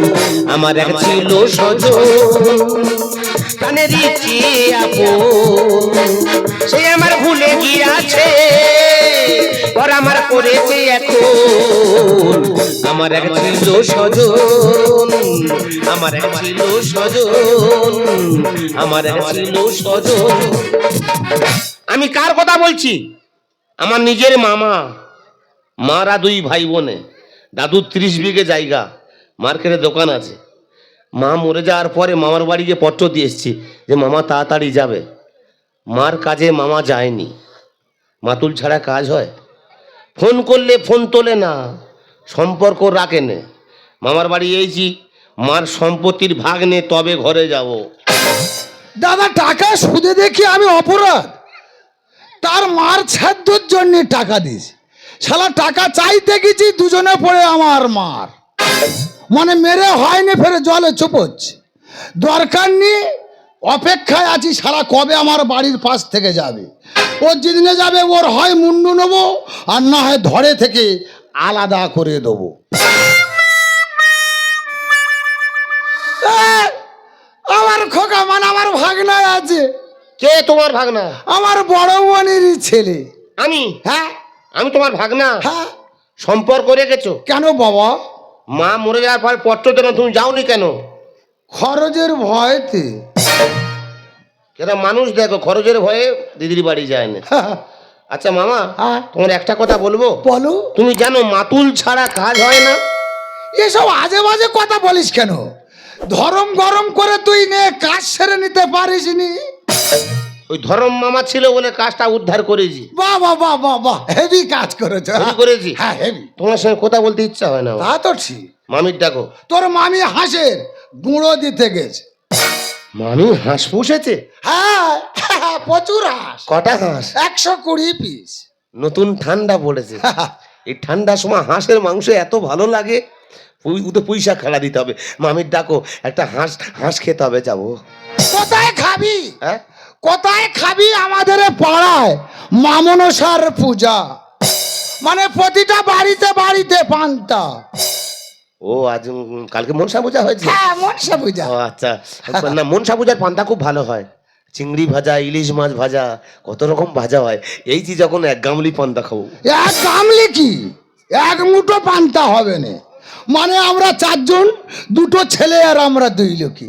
আমার এক ছিল সজন, প্রাণেরই চেয়ে আপন, সে আমার ভুলে গিয়াছে, পর আমার করেছে এখন। স্বজন, আমার এক ছিল স্বজন, আমার এক ছিল স্বজন, আমার এক ছিল স্বজন। আমি কার কথা বলছি? আমার নিজের মামা। মারা 2 ভাই বোনে, দাদুর 30 বিঘে জায়গা, মার্কেটে দোকান আছে। মা মরে যাওয়ার পরে মামার বাড়ি গিয়ে পত্র দিয়ে এসছি যে মামা তাড়াতাড়ি যাবে। মার কাজে মামা যায়নি, মাতুল ছাড়া কাজ হয়? ফোন করলে ফোন তোলে না, সম্পর্ক রাখে নে। মামার বাড়ি এইছি, মার সম্পত্তির ভাগ নে তবে ঘরে যাব। দাদা টাকা সুদে দেখি আমি অপরাধ? তার মার ছাদ্যর জন্য টাকা দিয়েছি, শালা টাকা চাইতে গেছি, দুজনে পড়ে আমার মার মানে মেরে হয়নি, ফেরে জলে চুপোচ্ছে। দরকার নেই, অপেক্ষায় আছি শালা কবে আমার বাড়ির পাশ থেকে যাবে। ও যেদিনে যাবে ওর হয় মুন্ডু নেবো, আর না হয় ধরে থেকে আলাদা করে দেবো। আমার খোকা মানে আমার ভাগনায় আছে। কে তোমার ভাগনা? আমার বড় বোনেরই ছেলে। আমি? হ্যাঁ আমি তোমার ভাগনা? হ্যাঁ। সম্পর্ক রেখেছো? কেন বাবা? মা মরে যাওয়ার পর পত্র দিল, তুমি যাওনি কেন? খরচের ভয়তে। কেন মানুষ দেখো খরচের ভয়ে দিদির বাড়ি যায় না। আচ্ছা মামা, হ্যাঁ। তোমার একটা কথা বলবো? বলো। তুমি জানো মাতুল ছাড়া কাজ হয় না? এসব আজে বাজে কথা বলিস কেন? ধরম গরম করে তুই নে, কাজ সেরে নিতে পারিস নি? ওই ধরম মামা ছিল বলে কাজটা উদ্ধার করেছি। বাহ বাহ বাহ বাহ বাহ, হেভি কাজ করেছ। হেভি করেছি? হ্যাঁ হেভি। তোমার সঙ্গে কথা বলতে ইচ্ছা হয় না আমার। তা তো ঠিক। মামির ডাকো। তোর মামি হাঁসের গুঁড়ো দিতে গেছে। মামি হাঁস পুষেছে? হ্যাঁ প্রচুর হাঁস। কটা হাঁস? 120 পিস। নতুন ঠান্ডা পড়েছে, এই ঠান্ডার সময় হাঁসের মাংস এত ভালো লাগে, ওতে পয়সা খেলা দিতে হবে। মামির ডাকো, একটা হাঁস হাঁস খেতে হবে, যাবো। কোথায় খাবি? হ্যাঁ কোথায় খাবি? আমাদের এ পাড়ায় মা মনসার পূজা, মানে প্রতিটা বাড়িতে বাড়িতে পান্তা। ও আজ কালকে মনসা পূজা হয়েছে? হ্যাঁ মনসা পূজা। ও আচ্ছা। না মনসা পূজার পান্তা খুব ভালো হয়, চিংড়ি ভাজা, ইলিশ মাছ ভাজা, কত রকম ভাজা হয়। এই যে যখন 1 গামলি পান্তা খাবো। 1 গামলি কি 1 মুঠো পান্তা হবে না? মানে আমরা 4 জন, 2টো ছেলে আর আমরা 2 লোকি,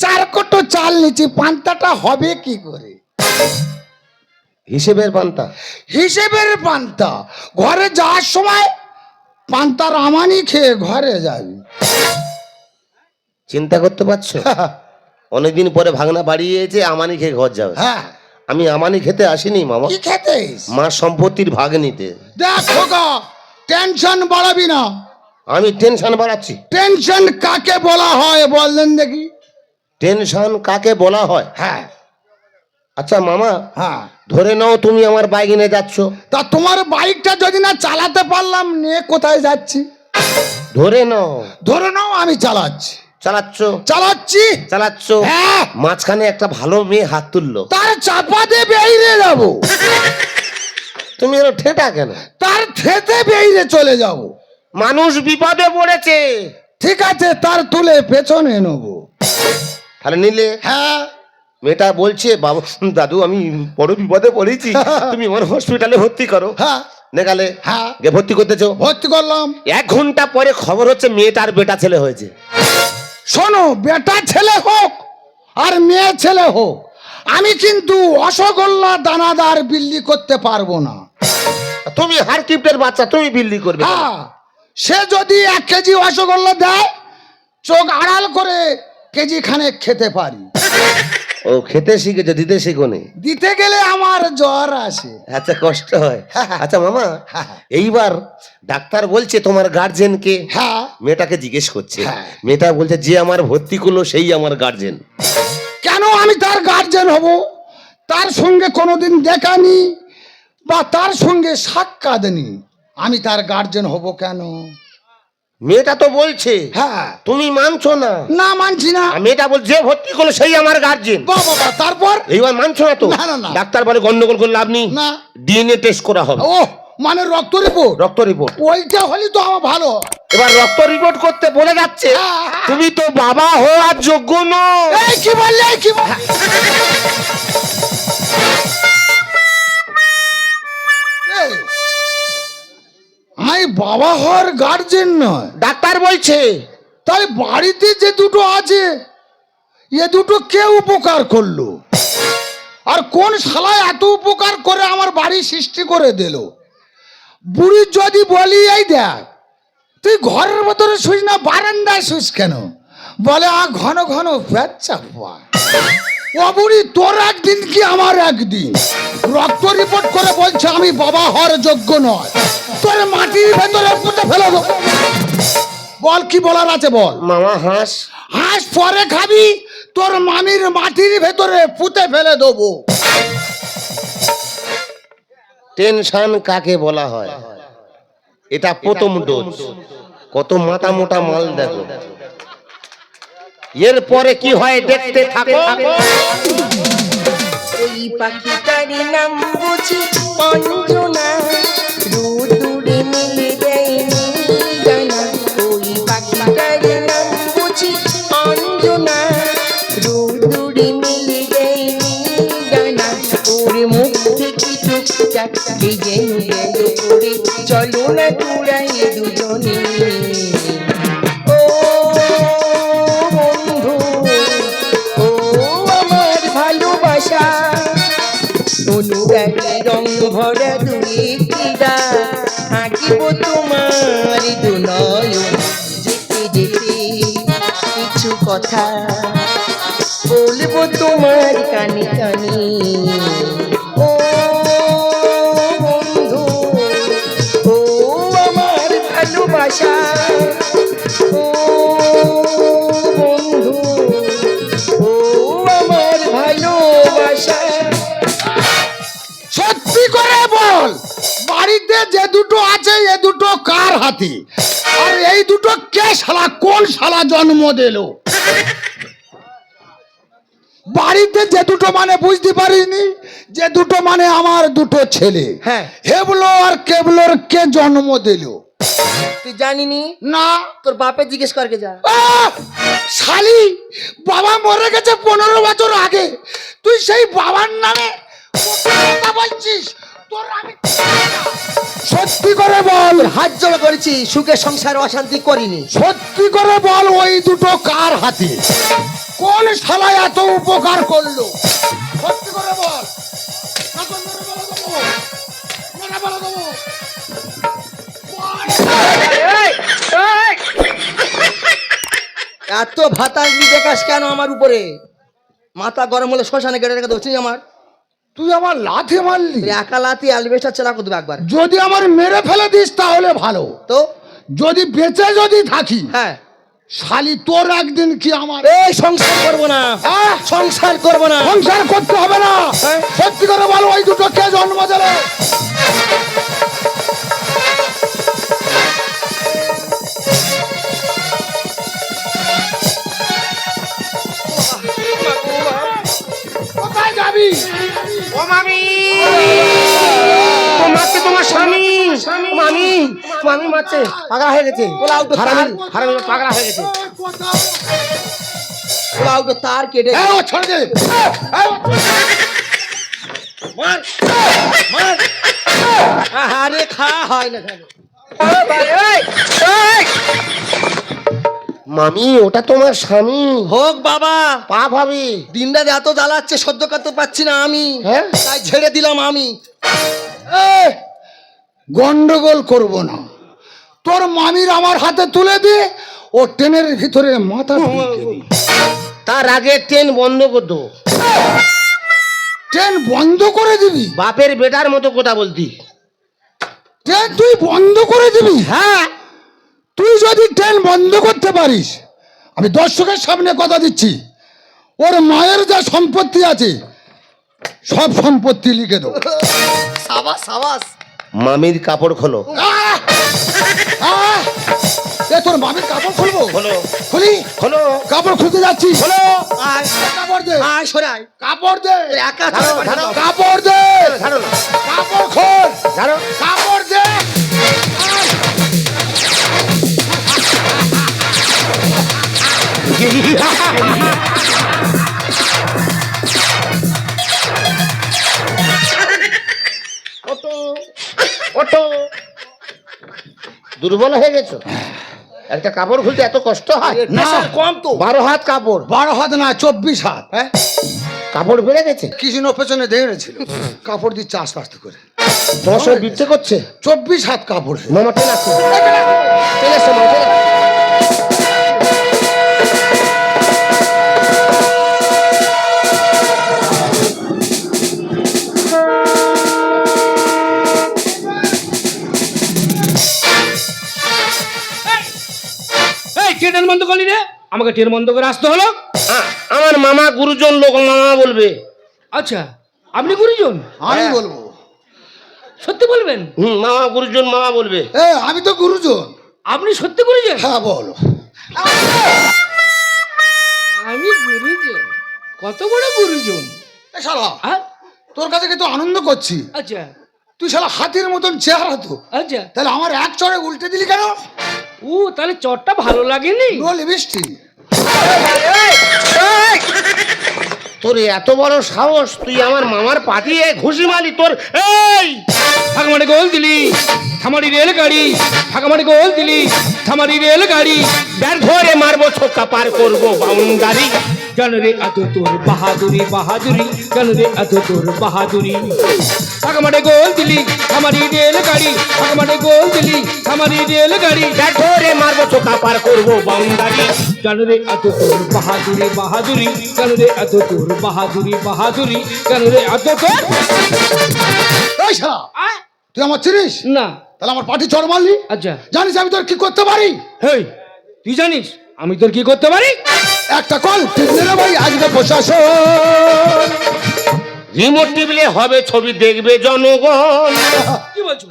4 কোটো চাল নিচ্ছি, পান্তাটা হবে কি করে? হিসেবের পান্তা? হিসেবের পান্তা। ঘরে যাওয়ার সময় পান্তা রামানি খেয়ে ঘরে যাবি। চিন্তা করতে পারছো? অনেকদিন পরে ভাগনা বাড়ি এসেছে, আমানি খেয়ে ঘর যাবে। হ্যাঁ। আমি আমানি খেতে আসিনি মামা, কি খেতে? মা সম্পত্তির ভাগ নিতে। দেখো গা, টেনশন বাড়াবি না। আমি টেনশন বাড়াচ্ছি? টেনশন কাকে বলা হয় বললেন দেখি? টেনশন কাকে বলা হয়? হ্যাঁ আচ্ছা মামা, হ্যাঁ। ধরে নাও তুমি আমার বাইক নিয়ে যাচ্ছ। তা তোমার বাইকটা যদি না চালাতে পারলাম, নিয়ে কোথায় যাচ্ছি? ধরে নাও। ধরে নাও আমি চালাচ্ছি। চালাচ্ছ? চালাচ্ছি। চালাচ্ছ? হ্যাঁ। মাঝখানে একটা ভালো মেয়ে হাত তুললো, তার চাপা দিয়ে বেরিয়ে যাবো। তুমি এর ঠেটা কেন? তার থেতে বেরিয়ে চলে যাব। মানুষ বিপদে পড়েছে। ঠিক আছে, তার তুলে পেছনে নেবো। তাহলে নিলে? হ্যাঁ। মেয়েটা বলছে বাবা দাদু আমি বড় বিপদে পড়েছি, তুমি আমার হসপিটালে ভর্তি করো। হ্যাঁ। নেগালে? হ্যাঁ। গে ভর্তি করতেছো? ভর্তি করলাম। 1 ঘন্টা পরে খবর হচ্ছে মেয়েটার বেটা ছেলে হয়েছে। শোনো, বেটা ছেলে হোক আর মেয়ে ছেলে হোক, আমি কিন্তু রসগোল্লা দানাদার বিল্লি করতে পারবো না। তুমি হারকিপ্টের বাচ্চা, তুমি বিল্লি করবে? হ্যাঁ, সে যদি 1 কেজি রসগোল্লা দেয়, চোখ আড়াল করে কেজি খানেক খেতে পারি। ও খেতে শিখেছে, দিতে শিখোনি? দিতে গেলে আমার জ্বর আসে। আচ্ছা কষ্ট হয়। আচ্ছা মামা, এইবার ডাক্তার বলছে তোমার গার্জেনকে। হ্যাঁ। মেয়েটাকে জিজ্ঞেস করছে, হ্যাঁ। মেয়েটা বলছে যে আমার ভর্তি করলো সেই আমার গার্জেন। কেন আমি তার গার্জেন হব? তার সঙ্গে কোনোদিন দেখানি বা তার সঙ্গে সাক্ষাৎ নি, আমি তার গার্জেন হব কেন? মেয়েটা তো বলছে। হ্যাঁ। তুমি মানছো না? না মানছি না। আর মেয়েটা বলছে যে ভর্তি করলো সেই আমার গার্জেন। বাবা, তারপর? এইবার মানছো না তো? না, না, না। ডাক্তার বলে গন্ডগোল করে লাভ নেই, না। ডিএনএ টেস্ট করা হবে। ও মানে রক্ত রিপোর্ট? রক্ত রিপোর্ট। ওইটা হলে তো আমার ভালো। এবার রক্ত রিপোর্ট করতে বলে যাচ্ছে, হ্যাঁ। তুমি তো বাবা হওয়ার যোগ্য নও। এই কি বললে? এই কি বললে? এই, আমি এই বাবা হওয়ার গার্জেন নয়, ডাক্তার বলছে। তাই বাড়িতে যে দুটো আছে এ দুটো কে উপকার করলো? আর কোন শালা এত উপকার করে আমার বাড়ি সৃষ্টি করে দিল? বুড়ি যদি বলি এই দেখ তুই ঘরের ভেতরে শুস না বারান্দায় শুস কেন, বলে ঘন ঘন পেচ্ছা পায়। ও বুড়ি তোর একদিন কি আমার একদিন, রক্ত রিপোর্ট করে বলছে আমি বাবা হওয়ার যোগ্য নয়, তোর মাটির ভেতরে পুঁতে ফেলে দেবো। বল কি বলার আছে বল। মামা হাঁস। হাঁস পরে খাবি, তোর মামির মাটির ভেতরে পুঁতে ফেলে দেবো। টেনশন কাকে বলা হয়? এটা প্রথম ডোজ। কত মাথা মোটা মাল দেখো, এরপরে কি হয় দেখতে থাকো। ওই পাখিটারি নাম বুঝি অঞ্জনা, রোদুরে মিলে দেয়নি জানা। ওই পাখিটারি নাম বুঝি অঞ্জনা, রোদুরে মিলে দেয়নি জানা। ওর মুখ থেকে টুকটাক যেন গেল করে, চলো না তোরাই দুজনে। ও বন্ধু, ও আমার ভালোবাসা, অনুরাগী রং ভরা দুই ক্রীড়া, আঁকিব তোমার দুনয়ন। যেতে যেতে কিছু কথা বলবো তোমার কানে কানে। ও বন্ধু, ও আমার ভালোবাসা, ও বন্ধু, ও আমার ভালোবাসা। সত্যি করে বল, বাড়িতে যে দুটো আছে এ দুটো কার হাতে? আর এই দুটো কে শালা, কোন শালা জন্ম দিল? বাড়িতে যে দুটো মানে বুঝতে পারিনি, যে দুটো মানে আমার দুটো ছেলে। হ্যাঁ। হেবলো আর কেবলোর কে জন্ম দিল? তুই জানিনি? না। তোর বাপে জিজ্ঞেস করকে যা। আহ! শালি, বাবা মরে গেছে 15 বছর আগে, তুই সেই বাবার নামে কথা বলছিস? তোর আমি সত্যি করে বল, হাত জোড়া করেছি, সুখে সংসার অশান্তি করিনি। সত্যি করে বল ওই দুটো কার হাতে? কোন শালা এত উপকার করলো? সত্যি করে বল। না তো মেরে বলে দেবো, মেরে বলে দেবো। এত ভাতাগি দেখাস কেন আমার উপরে? মাথা গরম হলে শ্মশানে কেটে রেখে দেবো, চিনি আমার। তুই আমার লাথি মারলি, তুই একা লাতি অ্যালবেস্টার চেলা করে দেবো একবার। যদি আমার মেরে ফেলে দিস তাহলে ভালো, তো যদি বেঁচে যদি থাকি হ্যাঁ, শালি তোর একদিন কি আমার। এই সংসার করবো না, আহ! সংসার করবো না। সংসার করতে হবে না। হ্যাঁ। সত্যি করে বলো ওই দুটো কে জন্ম দিল? কোথায় যাবি? ও মামি, তো মারছে তোমার স্বামী। মামি, মামি মারছে, পাগলা হয়ে গেছে। হারামি, হারামি পাগলা হয়ে গেছে। ওরা ওটা তার কেটে এই ও ছেড়ে দে। মার, মার। আরে খাওয়া হয় না কেন? মামি, ওটা তোমার স্বামী। হোক বাবা, পাপ হবে। দিন রাত এত জ্বালাচ্ছে, সহ্য করতে পারছি না আমি, হ্যাঁ? তাই ছেড়ে দিলাম আমি। এই, গন্ডগোল করব না। তোর মামির আমার হাতে তুলে দে, ও ট্রেনের ভিতরে মাথা ঢুকিয়ে দি। তার আগে ট্রেন বন্ধ করে দেবো। ট্রেন বন্ধ করে দিবি? বাপের বেটার মতো কথা বলতি। ট্রেন তুই বন্ধ করে দিবি? হ্যাঁ, তুই যদি ট্রেন বন্ধ করতে পারিস, আমি দর্শকের সামনে কথা দিচ্ছি, ওর মায়ের যা সম্পত্তি আছে সব সম্পত্তি লিখে দেবো। সাবাস সাবাস। মামির কাপড় খোলো। আহ! আহ! এ তোর মামির কাপড় খুলবো? খোলো, খুলি? খোলো, কাপড় খুলতে যাচ্ছি। খোলো। আয় কাপড় দে, আয় সরাই, কাপড় দে, একা ধরো, চলে ধরো। কাপড় দে, ছাড়ো না, কাপড় খোল, ছাড়ো। কাপড় দে। ওটো, ওটো। দুর্বল হয়ে গেছো? একটা কাপড় খুলতে এত কষ্ট হয়? না কম তো 12 হাত কাপড়, 12 হাত না 24 হাত। হ্যাঁ কাপড় বেড়ে গেছে। কৃষ্ণ পেছনে দেখেছিল কাপড় দিচ্ছে আস্তে আস্তে করে। তোমার সঙ্গে বিচ্ছে করছে। 24 হাত কাপড়। মামা টেন আসছে, টেন আসছে মামা, টেন আসছে। এই কে ট্রেন বন্ধ করলি রে? আমাকে ট্রেন বন্ধ করে আসতে হলো? আমার মামা গুরুজন লোক মামা বলবে। আচ্ছা, আপনি গুরুজন? আমি বলবো। সত্যি বলবেন? মামা গুরুজন মামা বলবে। আমি তো গুরুজন। আপনি সত্যি গুরুজন? হ্যাঁ বলো। আমি গুরুজন? কত বড় গুরুজন! শালা হ্যাঁ? তোর কাছে কিন্তু আনন্দ করছি। আচ্ছা তুই শালা হাতির মতন চেহারা তো, আচ্ছা। তাহলে আমার এক চড়ে উল্টে দিলি কেন? ও তাহলে চটটা ভালো লাগেনি? No lipstick. তোর এত বড় সাহস, তুই আমার মামার পাঠিয়ে ঘুষি মারি তোর। এই ফাঁকামারে গোল দিলি, থামারি রেল গাড়ি, ফাঁকামারে গোল দিলি, থামারি রেল গাড়ি, ব্যাট ধরে মারবো, ছোক্কা পার করবো বাউন্ডারি। কেন রে এত তোর বাহাদুরি বাহাদুরি, কেন রে এত তোর বাহাদুরি? ফাঁকামারে গোল দিলি, থামারি রেল গাড়ি, ফাঁকামারে গোল দিলি, থামারি রেল গাড়ি, ব্যাট ধরে মারবো, ছোক্কা পার করবো বাউন্ডারি। কেন রে এত তোর বাহাদুরি বাহাদুরি, কেন রে এত তোর বাহাদুরি বাহাদুরি, কেন রে এত তোর? এই শালা আয়! তুই আমার চিনিস? না। তাহলে আমার পাটি চড় মারলি? আচ্ছা জানিস আমি তোর কি করতে পারি? হেই, তুই জানিস আমি তোর কি করতে পারি? একটা কল টিপলে রে ভাই আজকে প্রশাসন। রিমোট টিপলে হবে, ছবি দেখবে জনগণ। কি বলছো?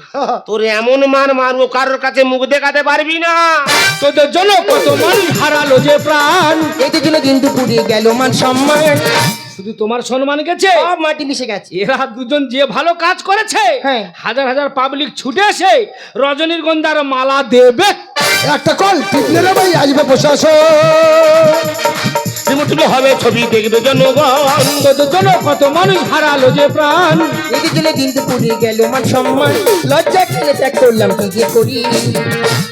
তোর এমন মার মারবো, কারোর কাছে মুখ দেখাতে পারবি না। তোদের জন্য কত মানুষ হারালো যে প্রাণ, এতে জন্য কিন্তু পুড়িয়ে গেল মান সম্মান, শুধু তোমার সম্মান গেছে? সব মাটি মিশে গেছে। এরা দুজন যে ভালো কাজ করেছে, হ্যাঁ। হাজার হাজার পাবলিক ছুটে এসে রজনীগন্ধার মালা দেবে। একটা কল টিপলে রে ভাই আজকে প্রশাসন। রিমোট টিপলে হবে, ছবি দেখবে জনগণ। তোদের জন্য কত মানুষ হারালো যে প্রাণ, এতে জন্য কিন্তু পুড়িয়ে গেল মান সম্মান, লজ্জা খেলে ত্যাগ করলাম কি যে করি।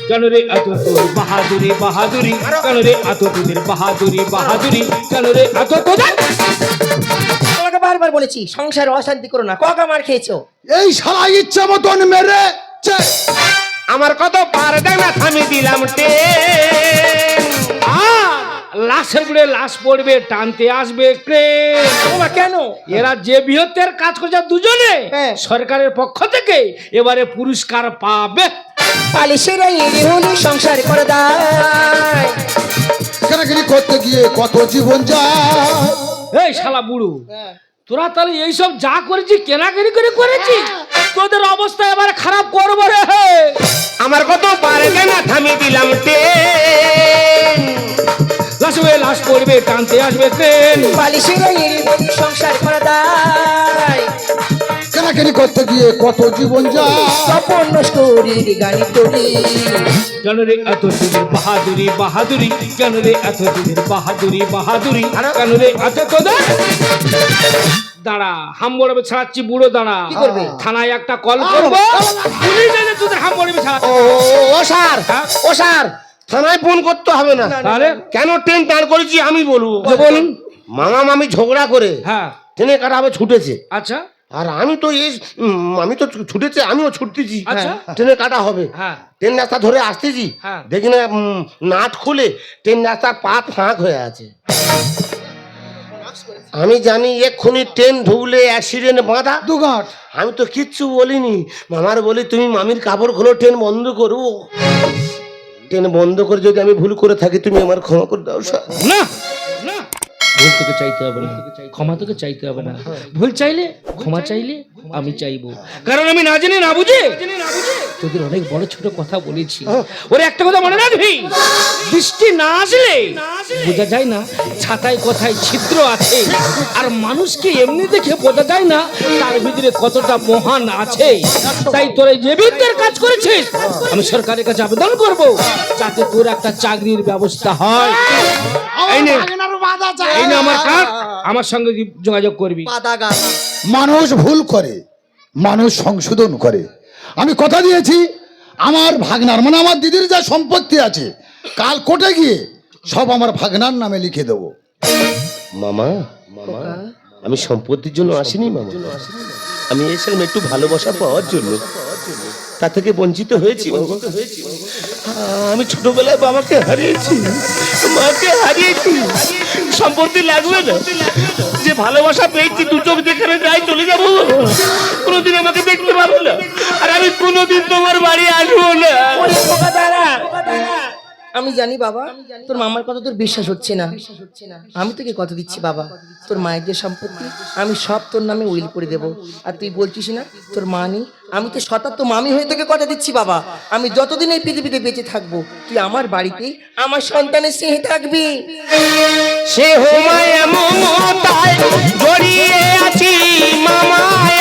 কেন রে এত তোর বাহাদুরি বাহাদুরি, কেন রে এত তোদের বাহাদুরি বাহাদুরি, কেন রে এত তোদের? তোমাকে বারবার বলেছি সংসারে অশান্তি করো না, ককা মার খেয়েছো। এই শালা ইচ্ছা মতন মেরেছে। আমার কত পার দেয় না, থামিয়ে দিলাম ট্রেন। লাশের গুড়ে লাশ পড়বে, টানতে আসবে ক্রেন। বাবা কেন? এরা যে বৃহত্তর কাজ করছে দুজনে, হ্যাঁ। সরকারের পক্ষ থেকে এবারে পুরস্কার পাবে। পালিশেরা এড়ে হলে সংসার করে দায়। কেনাকানি করতে গিয়ে কত জীবন যায়। এই শালা বুড়ো, তোরা তাহলে এইসব যা করেছি কেনাকানি করে করেছি, তোদের অবস্থা এবার খারাপ করবো রে। আমার কত পার দেয় না, থামিয়ে দিলাম ট্রেন। লাশ হয়ে লাশ পড়বে, টানতে আসবে ট্রেন। পালিশেরা এড়ে হলে সংসার করে দায়। কেনাকানি করতে গিয়ে কত জীবন যায়। তপন নষ্টরীর গানি তরি। কেন রে এত তোদের বাহাদুরি বাহাদুরি, কেন রে এত তোদের বাহাদুরি বাহাদুরি, কেন রে এত তোদের? দাঁড়া, হাম বড়বে ছাড়াচ্ছি বুড়ো, দাঁড়া। কি করবে? থানায় একটা কল করবো, পুলিশ এনে তোদের হাম বড়বে ছাড়া। ও স্যার, ও স্যার, থানায় ফোন করতে হবে না। তাহলে কেন ট্রেন দাঁড় করেছি আমি বলবো। বলুন। মামা মামি ঝগড়া করে হ্যাঁ ট্রেনে কাটা হবে, ছুটেছে। আচ্ছা আর আমি তো আমি তো ছুটেছে, আমিও ছুটতেছি। আচ্ছা। ট্রেনে কাটা হবে, হ্যাঁ ট্রেন রাস্তা ধরে আসতেছি, হ্যাঁ। দেখি না নাট খুলে ট্রেন রাস্তার পাত ফাঁক হয়ে আছে। আমি জানি এক্ষুনি ট্রেন ঢুকলে অ্যাক্সিডেন্ট বাঁধা। দুঘাট আমি তো কিচ্ছু বলিনি। মামার বলি তুমি মামির কাপড় খোলো, ট্রেন বন্ধ করবো। ট্রেন বন্ধ করে যদি আমি ভুল করে থাকি, তুমি আমার ক্ষমা করে দাও স্যার। না না, ভুল তোকে চাইতে হবে না, ক্ষমা তোকে চাইতে হবে না। ভুল চাইলে ক্ষমা চাইলে আমি চাইবো, কারণ আমি না জেনে না বুঝে তোদের অনেক বড় ছোট কথা বলেছি। ওরে একটা কথা মনে রাখবি, বৃষ্টি না আসলে বোঝা যায় না ছাতায় কথায় ছিদ্র আছে, আর মানুষকে এমনি দেখে বোঝা যায় না তার ভিতরে কতটা মহান আছে। তাই তোরা যে বিদ্যার কাজ করেছিস, আমি সরকারের কাছে আবেদন করব যাতে তোর একটা চাকরির ব্যবস্থা হয়। এই নে, এই নে আমার কার্ড, আমার সঙ্গে যোগাযোগ করবি। মানুষ ভুল করে, মানুষ সংশোধন করে। আমি কথা দিয়েছি আমার ভাগনার মানে আমার দিদির যা সম্পত্তি আছে কাল কোর্টে গিয়ে সব আমার ভাগনার নামে লিখে দেবো। মামা মামা আমি সম্পত্তির জন্য আসিনি মামা, আমি এসেছিলাম একটু ভালোবাসা পাওয়ার জন্য, তা থেকে বঞ্চিত হয়েছি বাবা। আমি ছোটবেলায় বাবাকে হারিয়েছি, মাকে হারিয়েছি, সম্পত্তি লাগবে না, যে ভালোবাসা পেয়েছি দু চোখ যেখানে যাই চলে যাবো, কোনোদিন আমাকে দেখতে পাবো না, আর আমি কোনোদিন তোমার বাড়ি আসবো না। আমি জানি বাবা, তোর মামার কথা তোর বিশ্বাস হচ্ছে না। আমি তোকে কথা দিচ্ছি বাবা, তোর মায়ের যে সম্পত্তি আমি সব তোর নামে উইল করে দেবো। আর তুই বলছিস না তোর মা নেই, আমি তো শতাব্দ মামি হয়ে তোকে কথা দিচ্ছি বাবা, আমি যতদিন এই পৃথিবীতে বেঁচে থাকবো তুই আমার বাড়িতে আমার সন্তানের স্নেহে থাকবি। সে হোমায় মমতায় জড়িয়ে আছি মামায়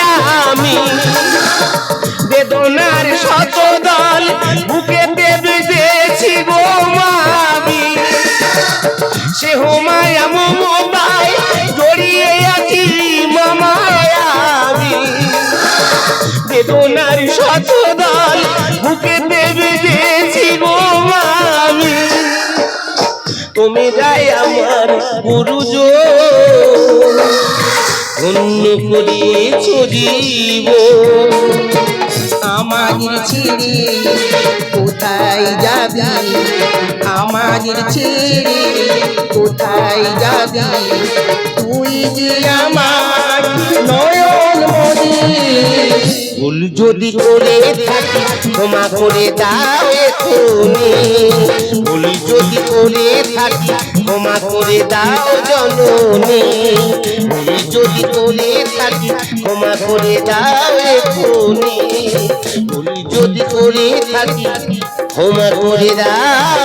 আমি, বেদনার শতদল বুকেতে বেঁধেছি গো মামি। সে হোমায় মমতায় জড়িয়ে আছি মামায় আমি, বেদনার শতদল বুকেতে বেঁধেছি গো মামি। তুমি যাই আমার গুরুজন, ধন্য করিয়েছ জীবন। আমাদের ছেড়ে কোথায় যাবি, আমাদের ছেড়ে কোথায় যাবি, তুই যে আমার নয়ন মনি। ভুল যদি করে থাকি ক্ষমা করে দাও এখনি, ভুল যদি করে থাকি ক্ষমা করে দাও জননী, ভুল যদি করে থাকি ক্ষমা করে দাও এখনি, ভুল যদি করে থাকি ক্ষমা করে দাও